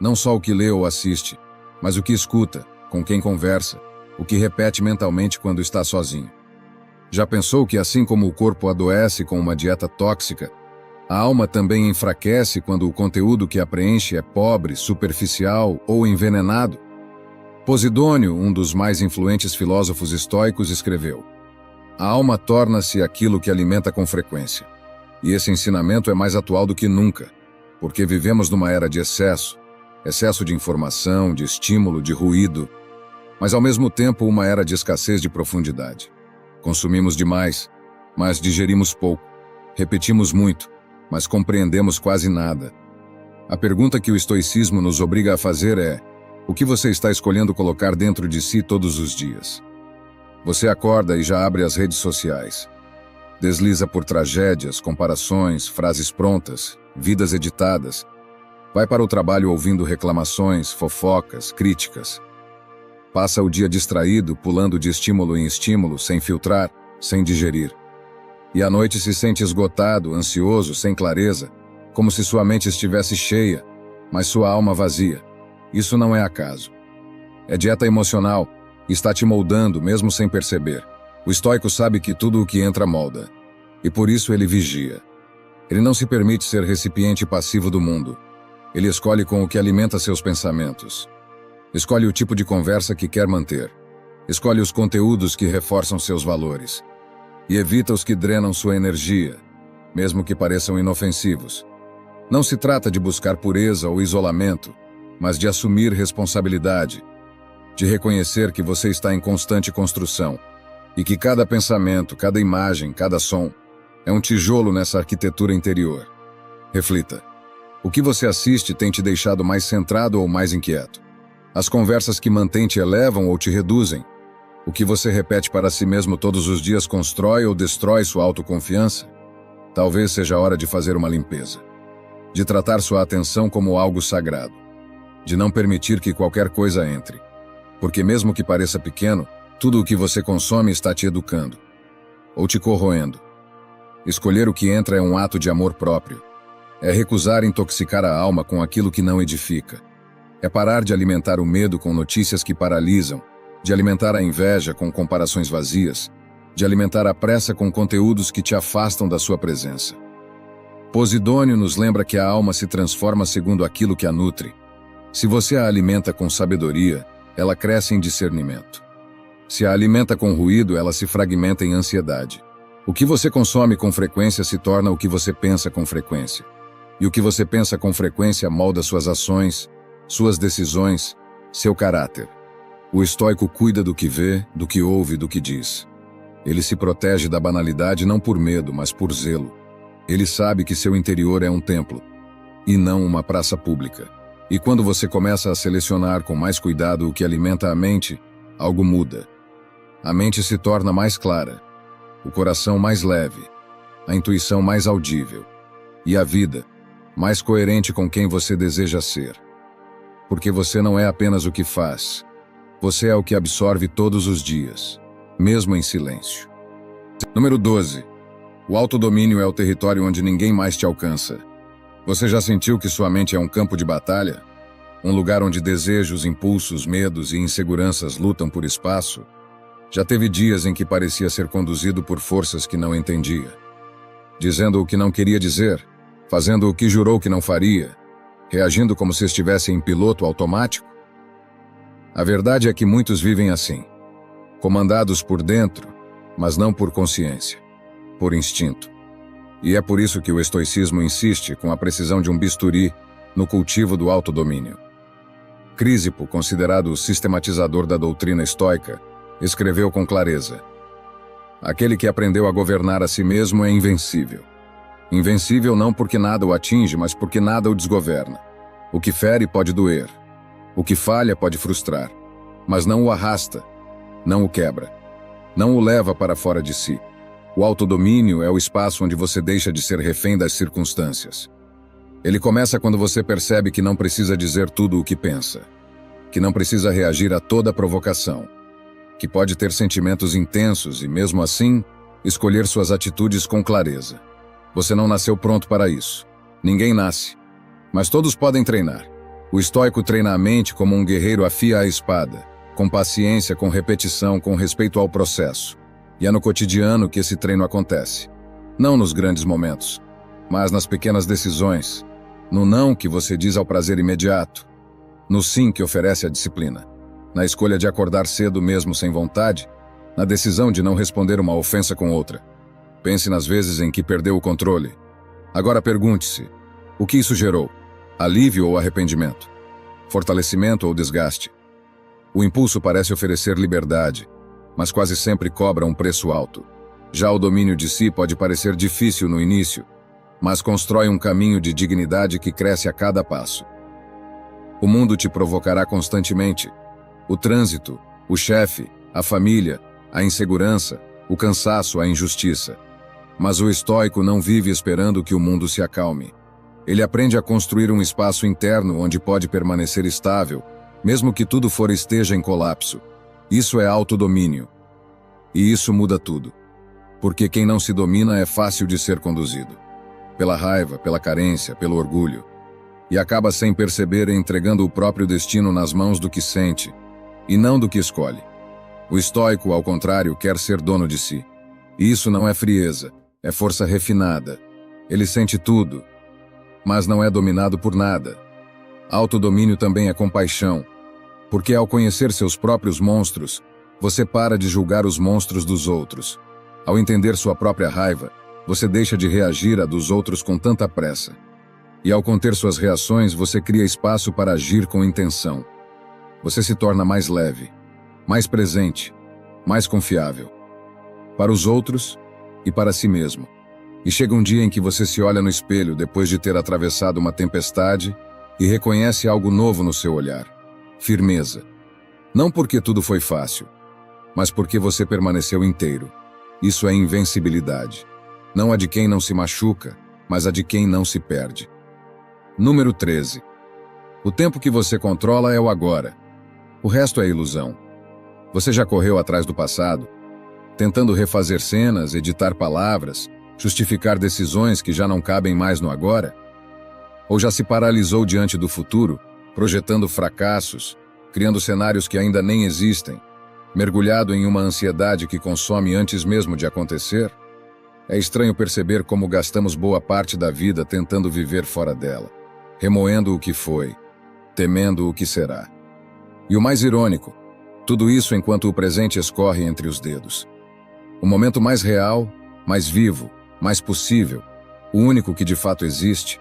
[SPEAKER 1] Não só o que lê ou assiste, mas o que escuta, com quem conversa, o que repete mentalmente quando está sozinho. Já pensou que assim como o corpo adoece com uma dieta tóxica, a alma também enfraquece quando o conteúdo que a preenche é pobre, superficial ou envenenado? Posidônio, um dos mais influentes filósofos estoicos, escreveu: a alma torna-se aquilo que alimenta com frequência. E esse ensinamento é mais atual do que nunca, porque vivemos numa era de excesso de informação, de estímulo, de ruído, mas ao mesmo tempo uma era de escassez de profundidade. Consumimos demais, mas digerimos pouco. Repetimos muito, mas compreendemos quase nada. A pergunta que o estoicismo nos obriga a fazer é: o que você está escolhendo colocar dentro de si todos os dias? Você acorda e já abre as redes sociais. Desliza por tragédias, comparações, frases prontas, vidas editadas. Vai para o trabalho ouvindo reclamações, fofocas, críticas. Passa o dia distraído, pulando de estímulo em estímulo, sem filtrar, sem digerir. E à noite se sente esgotado, ansioso, sem clareza, como se sua mente estivesse cheia, mas sua alma vazia. Isso não é acaso. É dieta emocional e está te moldando, mesmo sem perceber. O estoico sabe que tudo o que entra molda, e por isso ele vigia. Ele não se permite ser recipiente passivo do mundo. Ele escolhe com o que alimenta seus pensamentos. Escolhe o tipo de conversa que quer manter. Escolhe os conteúdos que reforçam seus valores. E evita os que drenam sua energia, mesmo que pareçam inofensivos. Não se trata de buscar pureza ou isolamento, mas de assumir responsabilidade, de reconhecer que você está em constante construção e que cada pensamento, cada imagem, cada som é um tijolo nessa arquitetura interior. Reflita. O que você assiste tem te deixado mais centrado ou mais inquieto? As conversas que mantêm te elevam ou te reduzem? O que você repete para si mesmo todos os dias constrói ou destrói sua autoconfiança? Talvez seja a hora de fazer uma limpeza. De tratar sua atenção como algo sagrado. De não permitir que qualquer coisa entre. Porque mesmo que pareça pequeno, tudo o que você consome está te educando. Ou te corroendo. Escolher o que entra é um ato de amor próprio. É recusar intoxicar a alma com aquilo que não edifica. É parar de alimentar o medo com notícias que paralisam, de alimentar a inveja com comparações vazias, de alimentar a pressa com conteúdos que te afastam da sua presença. Posidônio nos lembra que a alma se transforma segundo aquilo que a nutre. Se você a alimenta com sabedoria, ela cresce em discernimento. Se a alimenta com ruído, ela se fragmenta em ansiedade. O que você consome com frequência se torna o que você pensa com frequência. E o que você pensa com frequência molda suas ações, suas decisões, seu caráter. O estoico cuida do que vê, do que ouve, do que diz. Ele se protege da banalidade não por medo, mas por zelo. Ele sabe que seu interior é um templo, e não uma praça pública. E quando você começa a selecionar com mais cuidado o que alimenta a mente, algo muda. A mente se torna mais clara, o coração mais leve, a intuição mais audível, e a vida mais coerente com quem você deseja ser. Porque você não é apenas o que faz, você é o que absorve todos os dias, mesmo em silêncio. Número 12. O autodomínio é o território onde ninguém mais te alcança. Você já sentiu que sua mente é um campo de batalha? Um lugar onde desejos, impulsos, medos e inseguranças lutam por espaço? Já teve dias em que parecia ser conduzido por forças que não entendia, dizendo o que não queria dizer, fazendo o que jurou que não faria, reagindo como se estivesse em piloto automático? A verdade é que muitos vivem assim, comandados por dentro, mas não por consciência, por instinto. E é por isso que o estoicismo insiste, com a precisão de um bisturi, no cultivo do autodomínio. Crisipo, considerado o sistematizador da doutrina estoica, escreveu com clareza: aquele que aprendeu a governar a si mesmo é invencível. Invencível não porque nada o atinge, mas porque nada o desgoverna. O que fere pode doer. O que falha pode frustrar. Mas não o arrasta, não o quebra. Não o leva para fora de si. O autodomínio é o espaço onde você deixa de ser refém das circunstâncias. Ele começa quando você percebe que não precisa dizer tudo o que pensa, que não precisa reagir a toda provocação, que pode ter sentimentos intensos e, mesmo assim, escolher suas atitudes com clareza. Você não nasceu pronto para isso. Ninguém nasce. Mas todos podem treinar. O estoico treina a mente como um guerreiro afia a espada, com paciência, com repetição, com respeito ao processo. E é no cotidiano que esse treino acontece. Não nos grandes momentos, mas nas pequenas decisões. No não que você diz ao prazer imediato. No sim que oferece a disciplina. Na escolha de acordar cedo mesmo sem vontade. Na decisão de não responder uma ofensa com outra. Pense nas vezes em que perdeu o controle. Agora pergunte-se: o que isso gerou? Alívio ou arrependimento? Fortalecimento ou desgaste? O impulso parece oferecer liberdade, mas quase sempre cobra um preço alto. Já o domínio de si pode parecer difícil no início, mas constrói um caminho de dignidade que cresce a cada passo. O mundo te provocará constantemente. O trânsito, o chefe, a família, a insegurança, o cansaço, a injustiça. Mas o estoico não vive esperando que o mundo se acalme. Ele aprende a construir um espaço interno onde pode permanecer estável, mesmo que tudo fora esteja em colapso. Isso é autodomínio. E isso muda tudo. Porque quem não se domina é fácil de ser conduzido. Pela raiva, pela carência, pelo orgulho. E acaba sem perceber entregando o próprio destino nas mãos do que sente, e não do que escolhe. O estoico, ao contrário, quer ser dono de si. E isso não é frieza, é força refinada. Ele sente tudo, mas não é dominado por nada. Autodomínio também é compaixão, porque ao conhecer seus próprios monstros, você para de julgar os monstros dos outros. Ao entender sua própria raiva, você deixa de reagir à dos outros com tanta pressa. E ao conter suas reações, você cria espaço para agir com intenção. Você se torna mais leve, mais presente, mais confiável. Para os outros e para si mesmo. E chega um dia em que você se olha no espelho depois de ter atravessado uma tempestade e reconhece algo novo no seu olhar. Firmeza. Não porque tudo foi fácil, mas porque você permaneceu inteiro. Isso é invencibilidade. Não a de quem não se machuca, mas a de quem não se perde. Número 13. O tempo que você controla é o agora. O resto é ilusão. Você já correu atrás do passado, tentando refazer cenas, editar palavras, justificar decisões que já não cabem mais no agora? Ou já se paralisou diante do futuro, projetando fracassos, criando cenários que ainda nem existem, mergulhado em uma ansiedade que consome antes mesmo de acontecer? É estranho perceber como gastamos boa parte da vida tentando viver fora dela, remoendo o que foi, temendo o que será. E o mais irônico, tudo isso enquanto o presente escorre entre os dedos. O momento mais real, mais vivo, mais possível, o único que de fato existe,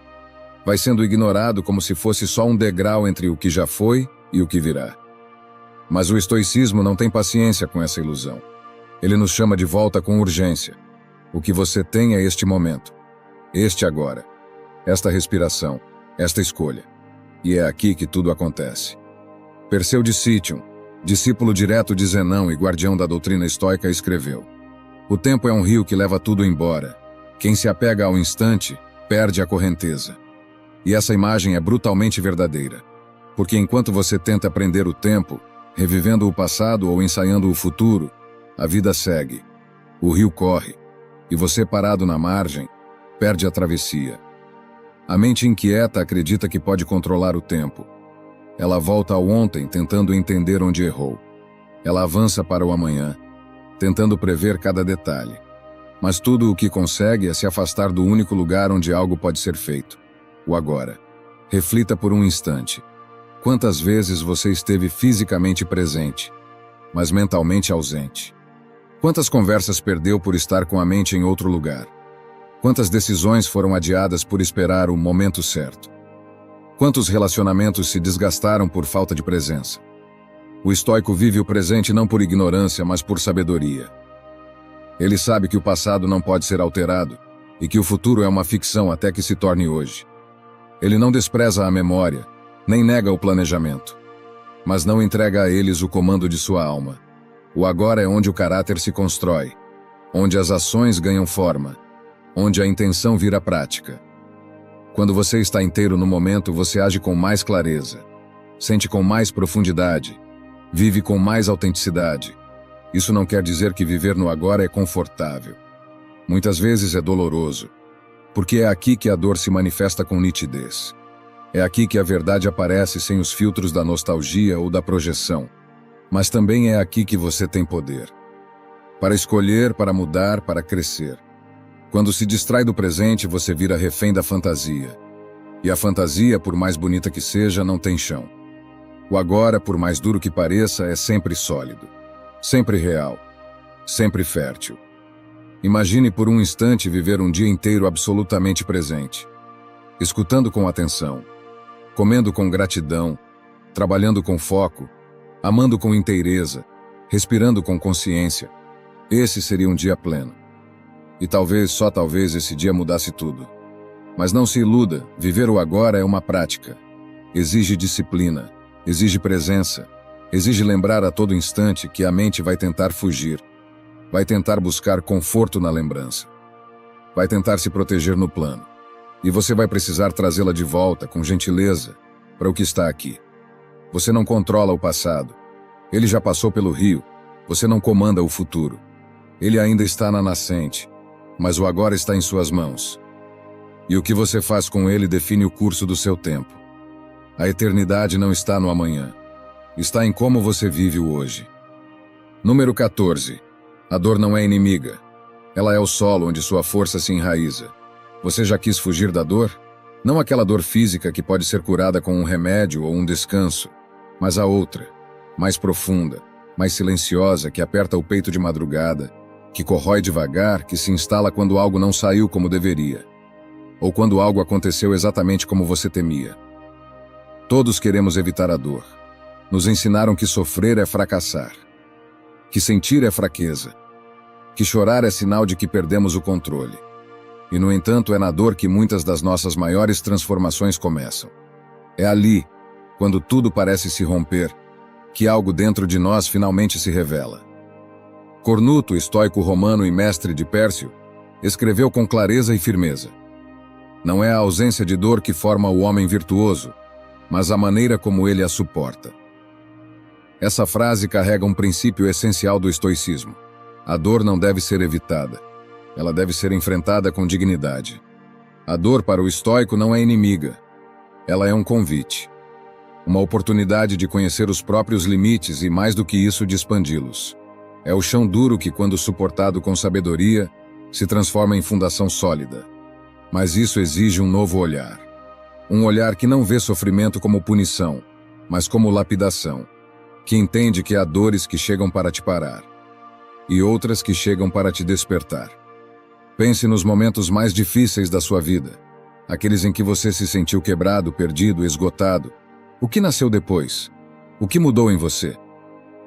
[SPEAKER 1] vai sendo ignorado como se fosse só um degrau entre o que já foi e o que virá. Mas o estoicismo não tem paciência com essa ilusão. Ele nos chama de volta com urgência. O que você tem é este momento, este agora, esta respiração, esta escolha. E é aqui que tudo acontece. Perseu de Cítion, discípulo direto de Zenão e guardião da doutrina estoica, escreveu: "O tempo é um rio que leva tudo embora. Quem se apega ao instante, perde a correnteza." E essa imagem é brutalmente verdadeira. Porque enquanto você tenta prender o tempo, revivendo o passado ou ensaiando o futuro, a vida segue. O rio corre. E você, parado na margem, perde a travessia. A mente inquieta acredita que pode controlar o tempo. Ela volta ao ontem tentando entender onde errou. Ela avança para o amanhã, tentando prever cada detalhe. Mas tudo o que consegue é se afastar do único lugar onde algo pode ser feito: o agora. Reflita por um instante. Quantas vezes você esteve fisicamente presente, mas mentalmente ausente? Quantas conversas perdeu por estar com a mente em outro lugar? Quantas decisões foram adiadas por esperar o momento certo? Quantos relacionamentos se desgastaram por falta de presença? O estoico vive o presente não por ignorância, mas por sabedoria. Ele sabe que o passado não pode ser alterado e que o futuro é uma ficção até que se torne hoje. Ele não despreza a memória, nem nega o planejamento, mas não entrega a eles o comando de sua alma. O agora é onde o caráter se constrói, onde as ações ganham forma, onde a intenção vira prática. Quando você está inteiro no momento, você age com mais clareza, sente com mais profundidade, vive com mais autenticidade. Isso não quer dizer que viver no agora é confortável. Muitas vezes é doloroso, porque é aqui que a dor se manifesta com nitidez. É aqui que a verdade aparece sem os filtros da nostalgia ou da projeção. Mas também é aqui que você tem poder. Para escolher, para mudar, para crescer. Quando se distrai do presente, você vira refém da fantasia. E a fantasia, por mais bonita que seja, não tem chão. O agora, por mais duro que pareça, é sempre sólido. Sempre real. Sempre fértil. Imagine por um instante viver um dia inteiro absolutamente presente. Escutando com atenção. Comendo com gratidão. Trabalhando com foco. Amando com inteireza. respirando com consciência, esse seria um dia pleno. E talvez, só talvez, esse dia mudasse tudo. Mas não se iluda, viver o agora é uma prática. Exige disciplina, exige presença, exige lembrar a todo instante que a mente vai tentar fugir, vai tentar buscar conforto na lembrança, vai tentar se proteger no plano. E você vai precisar trazê-la de volta, com gentileza, para o que está aqui. Você não controla o passado. Ele já passou pelo rio. Você não comanda o futuro. Ele ainda está na nascente, mas o agora está em suas mãos. E o que você faz com ele define o curso do seu tempo. A eternidade não está no amanhã. Está em como você vive o hoje. Número 14. A dor não é inimiga. Ela é o solo onde sua força se enraiza. Você já quis fugir da dor? Não aquela dor física que pode ser curada com um remédio ou um descanso, mas a outra, mais profunda, mais silenciosa, que aperta o peito de madrugada, que corrói devagar, que se instala quando algo não saiu como deveria, ou quando algo aconteceu exatamente como você temia. Todos queremos evitar a dor. Nos ensinaram que sofrer é fracassar, que sentir é fraqueza, que chorar é sinal de que perdemos o controle. E, no entanto, é na dor que muitas das nossas maiores transformações começam. É ali, quando tudo parece se romper, que algo dentro de nós finalmente se revela. Cornuto, estoico romano e mestre de Pércio, escreveu com clareza e firmeza: não é a ausência de dor que forma o homem virtuoso, mas a maneira como ele a suporta. Essa frase carrega um princípio essencial do estoicismo. A dor não deve ser evitada. Ela deve ser enfrentada com dignidade. A dor para o estoico não é inimiga. Ela é um convite. Uma oportunidade de conhecer os próprios limites e, mais do que isso, de expandi-los. É o chão duro que, quando suportado com sabedoria, se transforma em fundação sólida. Mas isso exige um novo olhar. Um olhar que não vê sofrimento como punição, mas como lapidação. Que entende que há dores que chegam para te parar e outras que chegam para te despertar. Pense nos momentos mais difíceis da sua vida, aqueles em que você se sentiu quebrado, perdido, esgotado. O que nasceu depois? O que mudou em você?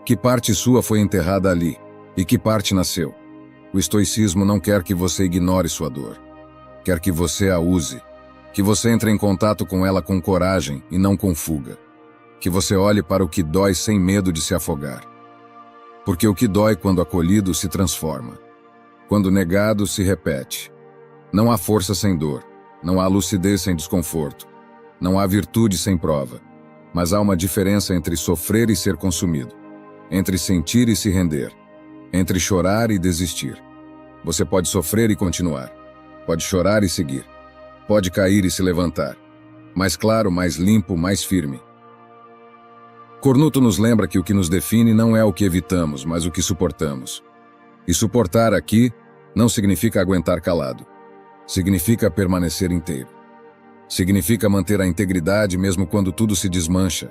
[SPEAKER 1] Que parte sua foi enterrada ali? E que parte nasceu? O estoicismo não quer que você ignore sua dor. Quer que você a use. Que você entre em contato com ela com coragem e não com fuga. Que você olhe para o que dói sem medo de se afogar. Porque o que dói quando acolhido se transforma. Quando negado, se repete. Não há força sem dor. Não há lucidez sem desconforto. Não há virtude sem prova. Mas há uma diferença entre sofrer e ser consumido. Entre sentir e se render. Entre chorar e desistir. Você pode sofrer e continuar. Pode chorar e seguir. Pode cair e se levantar. Mais claro, mais limpo, mais firme. Cornuto nos lembra que o que nos define não é o que evitamos, mas o que suportamos. E suportar aqui não significa aguentar calado. Significa permanecer inteiro. Significa manter a integridade mesmo quando tudo se desmancha.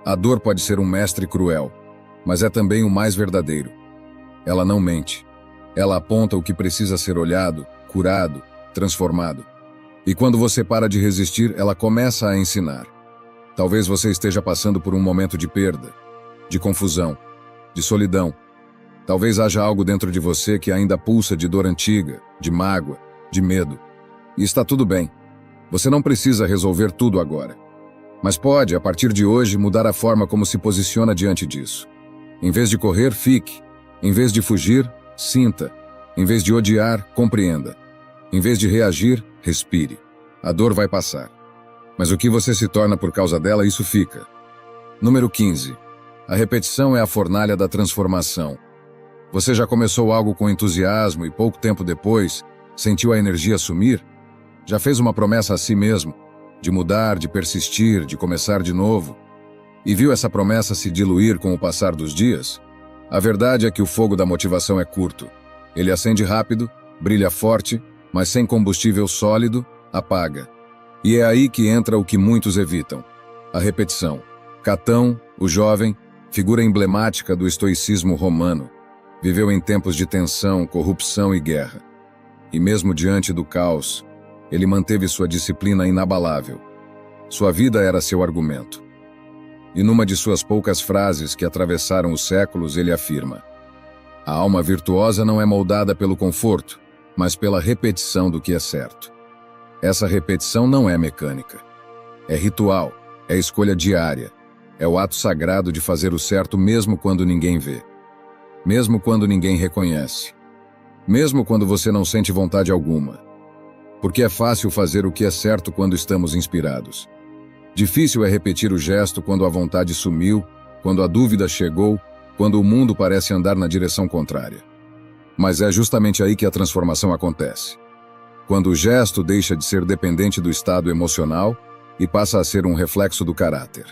[SPEAKER 1] A dor pode ser um mestre cruel, mas é também o mais verdadeiro. Ela não mente. Ela aponta o que precisa ser olhado, curado, transformado. E quando você para de resistir, ela começa a ensinar. Talvez você esteja passando por um momento de perda, de confusão, de solidão. Talvez haja algo dentro de você que ainda pulsa de dor antiga, de mágoa, de medo. E está tudo bem. Você não precisa resolver tudo agora. Mas pode, a partir de hoje, mudar a forma como se posiciona diante disso. Em vez de correr, fique. Em vez de fugir, sinta. Em vez de odiar, compreenda. Em vez de reagir, respire. A dor vai passar. Mas o que você se torna por causa dela, isso fica. Número 15. A repetição é a fornalha da transformação. Você já começou algo com entusiasmo e pouco tempo depois, sentiu a energia sumir? Já fez uma promessa a si mesmo, de mudar, de persistir, de começar de novo? E viu essa promessa se diluir com o passar dos dias? A verdade é que o fogo da motivação é curto. Ele acende rápido, brilha forte, mas sem combustível sólido, apaga. E é aí que entra o que muitos evitam: a repetição. Catão, o jovem, figura emblemática do estoicismo romano, viveu em tempos de tensão, corrupção e guerra. E mesmo diante do caos, ele manteve sua disciplina inabalável. Sua vida era seu argumento. E numa de suas poucas frases que atravessaram os séculos, ele afirma: a alma virtuosa não é moldada pelo conforto, mas pela repetição do que é certo. Essa repetição não é mecânica. É ritual, é escolha diária, é o ato sagrado de fazer o certo mesmo quando ninguém vê, mesmo quando ninguém reconhece, mesmo quando você não sente vontade alguma. Porque é fácil fazer o que é certo quando estamos inspirados. Difícil é repetir o gesto quando a vontade sumiu, quando a dúvida chegou, quando o mundo parece andar na direção contrária. Mas é justamente aí que a transformação acontece. Quando o gesto deixa de ser dependente do estado emocional e passa a ser um reflexo do caráter.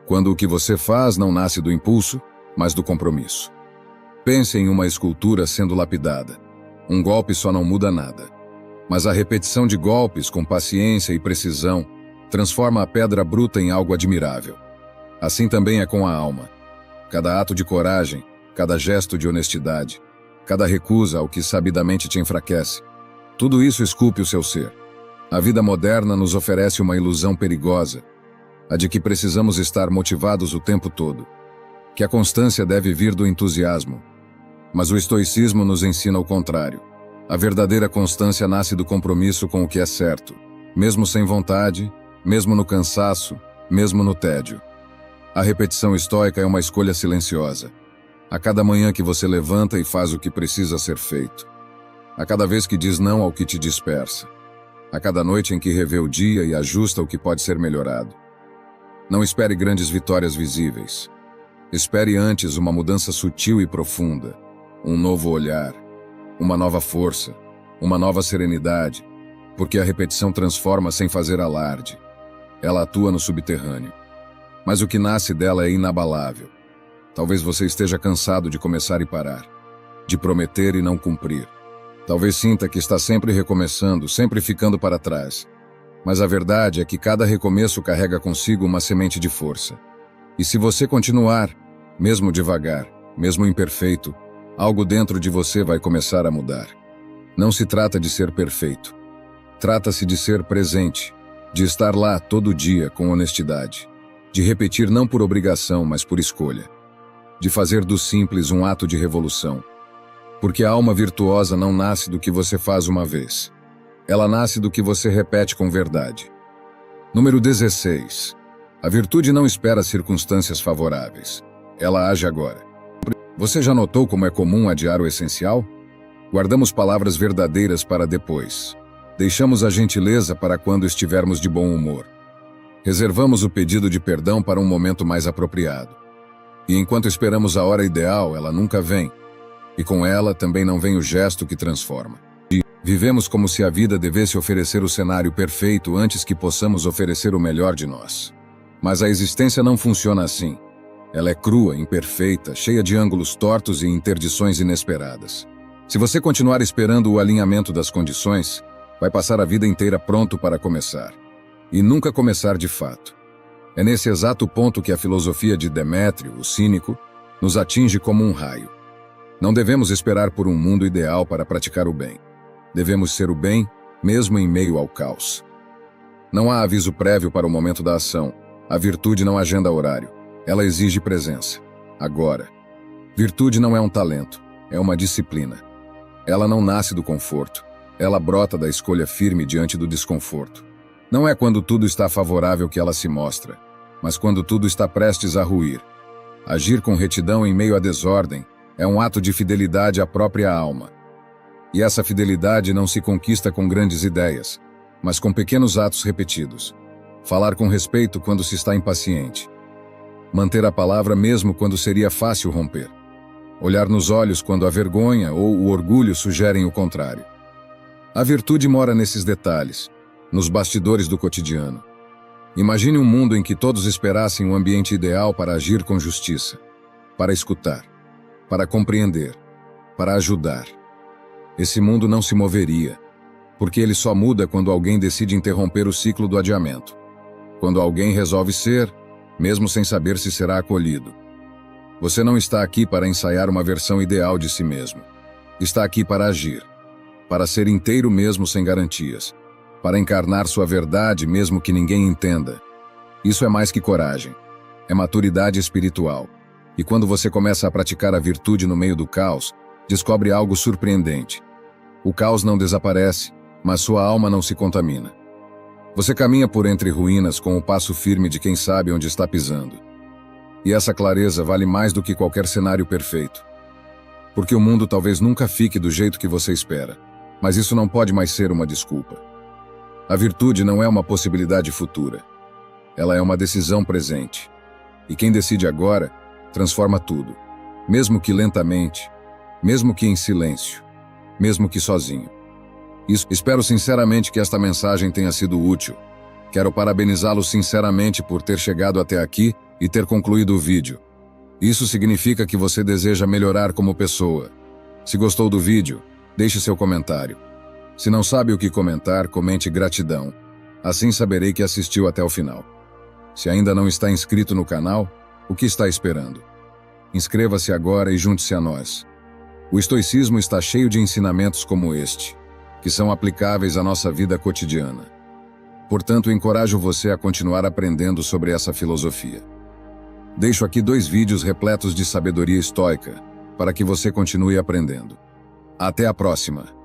[SPEAKER 1] Quando o que você faz não nasce do impulso, mas do compromisso. Pense em uma escultura sendo lapidada. Um golpe só não muda nada. Mas a repetição de golpes com paciência e precisão transforma a pedra bruta em algo admirável. Assim também é com a alma. Cada ato de coragem, cada gesto de honestidade, cada recusa ao que sabidamente te enfraquece, tudo isso esculpe o seu ser. A vida moderna nos oferece uma ilusão perigosa, a de que precisamos estar motivados o tempo todo, que a constância deve vir do entusiasmo. Mas o estoicismo nos ensina o contrário. A verdadeira constância nasce do compromisso com o que é certo, mesmo sem vontade, mesmo no cansaço, mesmo no tédio. A repetição estoica é uma escolha silenciosa. A cada manhã que você levanta e faz o que precisa ser feito. A cada vez que diz não ao que te dispersa. A cada noite em que revê o dia e ajusta o que pode ser melhorado. Não espere grandes vitórias visíveis. Espere antes uma mudança sutil e profunda, um novo olhar, uma nova força, uma nova serenidade, porque a repetição transforma sem fazer alarde. Ela atua no subterrâneo. Mas o que nasce dela é inabalável. Talvez você esteja cansado de começar e parar, de prometer e não cumprir. Talvez sinta que está sempre recomeçando, sempre ficando para trás. Mas a verdade é que cada recomeço carrega consigo uma semente de força. E se você continuar, mesmo devagar, mesmo imperfeito, algo dentro de você vai começar a mudar. Não se trata de ser perfeito. Trata-se de ser presente, de estar lá todo dia com honestidade, de repetir não por obrigação, mas por escolha, de fazer do simples um ato de revolução. Porque a alma virtuosa não nasce do que você faz uma vez. Ela nasce do que você repete com verdade. Número 16. A virtude não espera circunstâncias favoráveis. Ela age agora. Você já notou como é comum adiar o essencial? Guardamos palavras verdadeiras para depois. Deixamos a gentileza para quando estivermos de bom humor. Reservamos o pedido de perdão para um momento mais apropriado. E enquanto esperamos a hora ideal, ela nunca vem. E com ela também não vem o gesto que transforma. Vivemos como se a vida devesse oferecer o cenário perfeito antes que possamos oferecer o melhor de nós. Mas a existência não funciona assim. Ela é crua, imperfeita, cheia de ângulos tortos e interdições inesperadas. Se você continuar esperando o alinhamento das condições, vai passar a vida inteira pronto para começar. E nunca começar de fato. É nesse exato ponto que a filosofia de Demétrio, o cínico, nos atinge como um raio. Não devemos esperar por um mundo ideal para praticar o bem. Devemos ser o bem, mesmo em meio ao caos. Não há aviso prévio para o momento da ação. A virtude não agenda horário. Ela exige presença. Agora. Virtude não é um talento, é uma disciplina. Ela não nasce do conforto. Ela brota da escolha firme diante do desconforto. Não é quando tudo está favorável que ela se mostra, mas quando tudo está prestes a ruir. Agir com retidão em meio à desordem é um ato de fidelidade à própria alma. E essa fidelidade não se conquista com grandes ideias, mas com pequenos atos repetidos. Falar com respeito quando se está impaciente. Manter a palavra mesmo quando seria fácil romper. Olhar nos olhos quando a vergonha ou o orgulho sugerem o contrário. A virtude mora nesses detalhes, nos bastidores do cotidiano. Imagine um mundo em que todos esperassem um ambiente ideal para agir com justiça, para escutar, para compreender, para ajudar. Esse mundo não se moveria, porque ele só muda quando alguém decide interromper o ciclo do adiamento. Quando alguém resolve ser, mesmo sem saber se será acolhido. Você não está aqui para ensaiar uma versão ideal de si mesmo. Está aqui para agir, para ser inteiro mesmo sem garantias, para encarnar sua verdade mesmo que ninguém entenda. Isso é mais que coragem. é maturidade espiritual. E quando você começa a praticar a virtude no meio do caos, descobre algo surpreendente. O caos não desaparece, mas sua alma não se contamina. Você caminha por entre ruínas com o passo firme de quem sabe onde está pisando. E essa clareza vale mais do que qualquer cenário perfeito. Porque o mundo talvez nunca fique do jeito que você espera, mas isso não pode mais ser uma desculpa. A virtude não é uma possibilidade futura. Ela é uma decisão presente. E quem decide agora, transforma tudo. Mesmo que lentamente, mesmo que em silêncio, mesmo que sozinho. Espero sinceramente que esta mensagem tenha sido útil. Quero parabenizá-lo sinceramente por ter chegado até aqui e ter concluído o vídeo. Isso significa que você deseja melhorar como pessoa. Se gostou do vídeo, deixe seu comentário. Se não sabe o que comentar, comente gratidão. Assim saberei que assistiu até o final. Se ainda não está inscrito no canal, o que está esperando? Inscreva-se agora e junte-se a nós. O estoicismo está cheio de ensinamentos como este, que são aplicáveis à nossa vida cotidiana. Portanto, encorajo você a continuar aprendendo sobre essa filosofia. Deixo aqui 2 vídeos repletos de sabedoria estoica, para que você continue aprendendo. Até a próxima!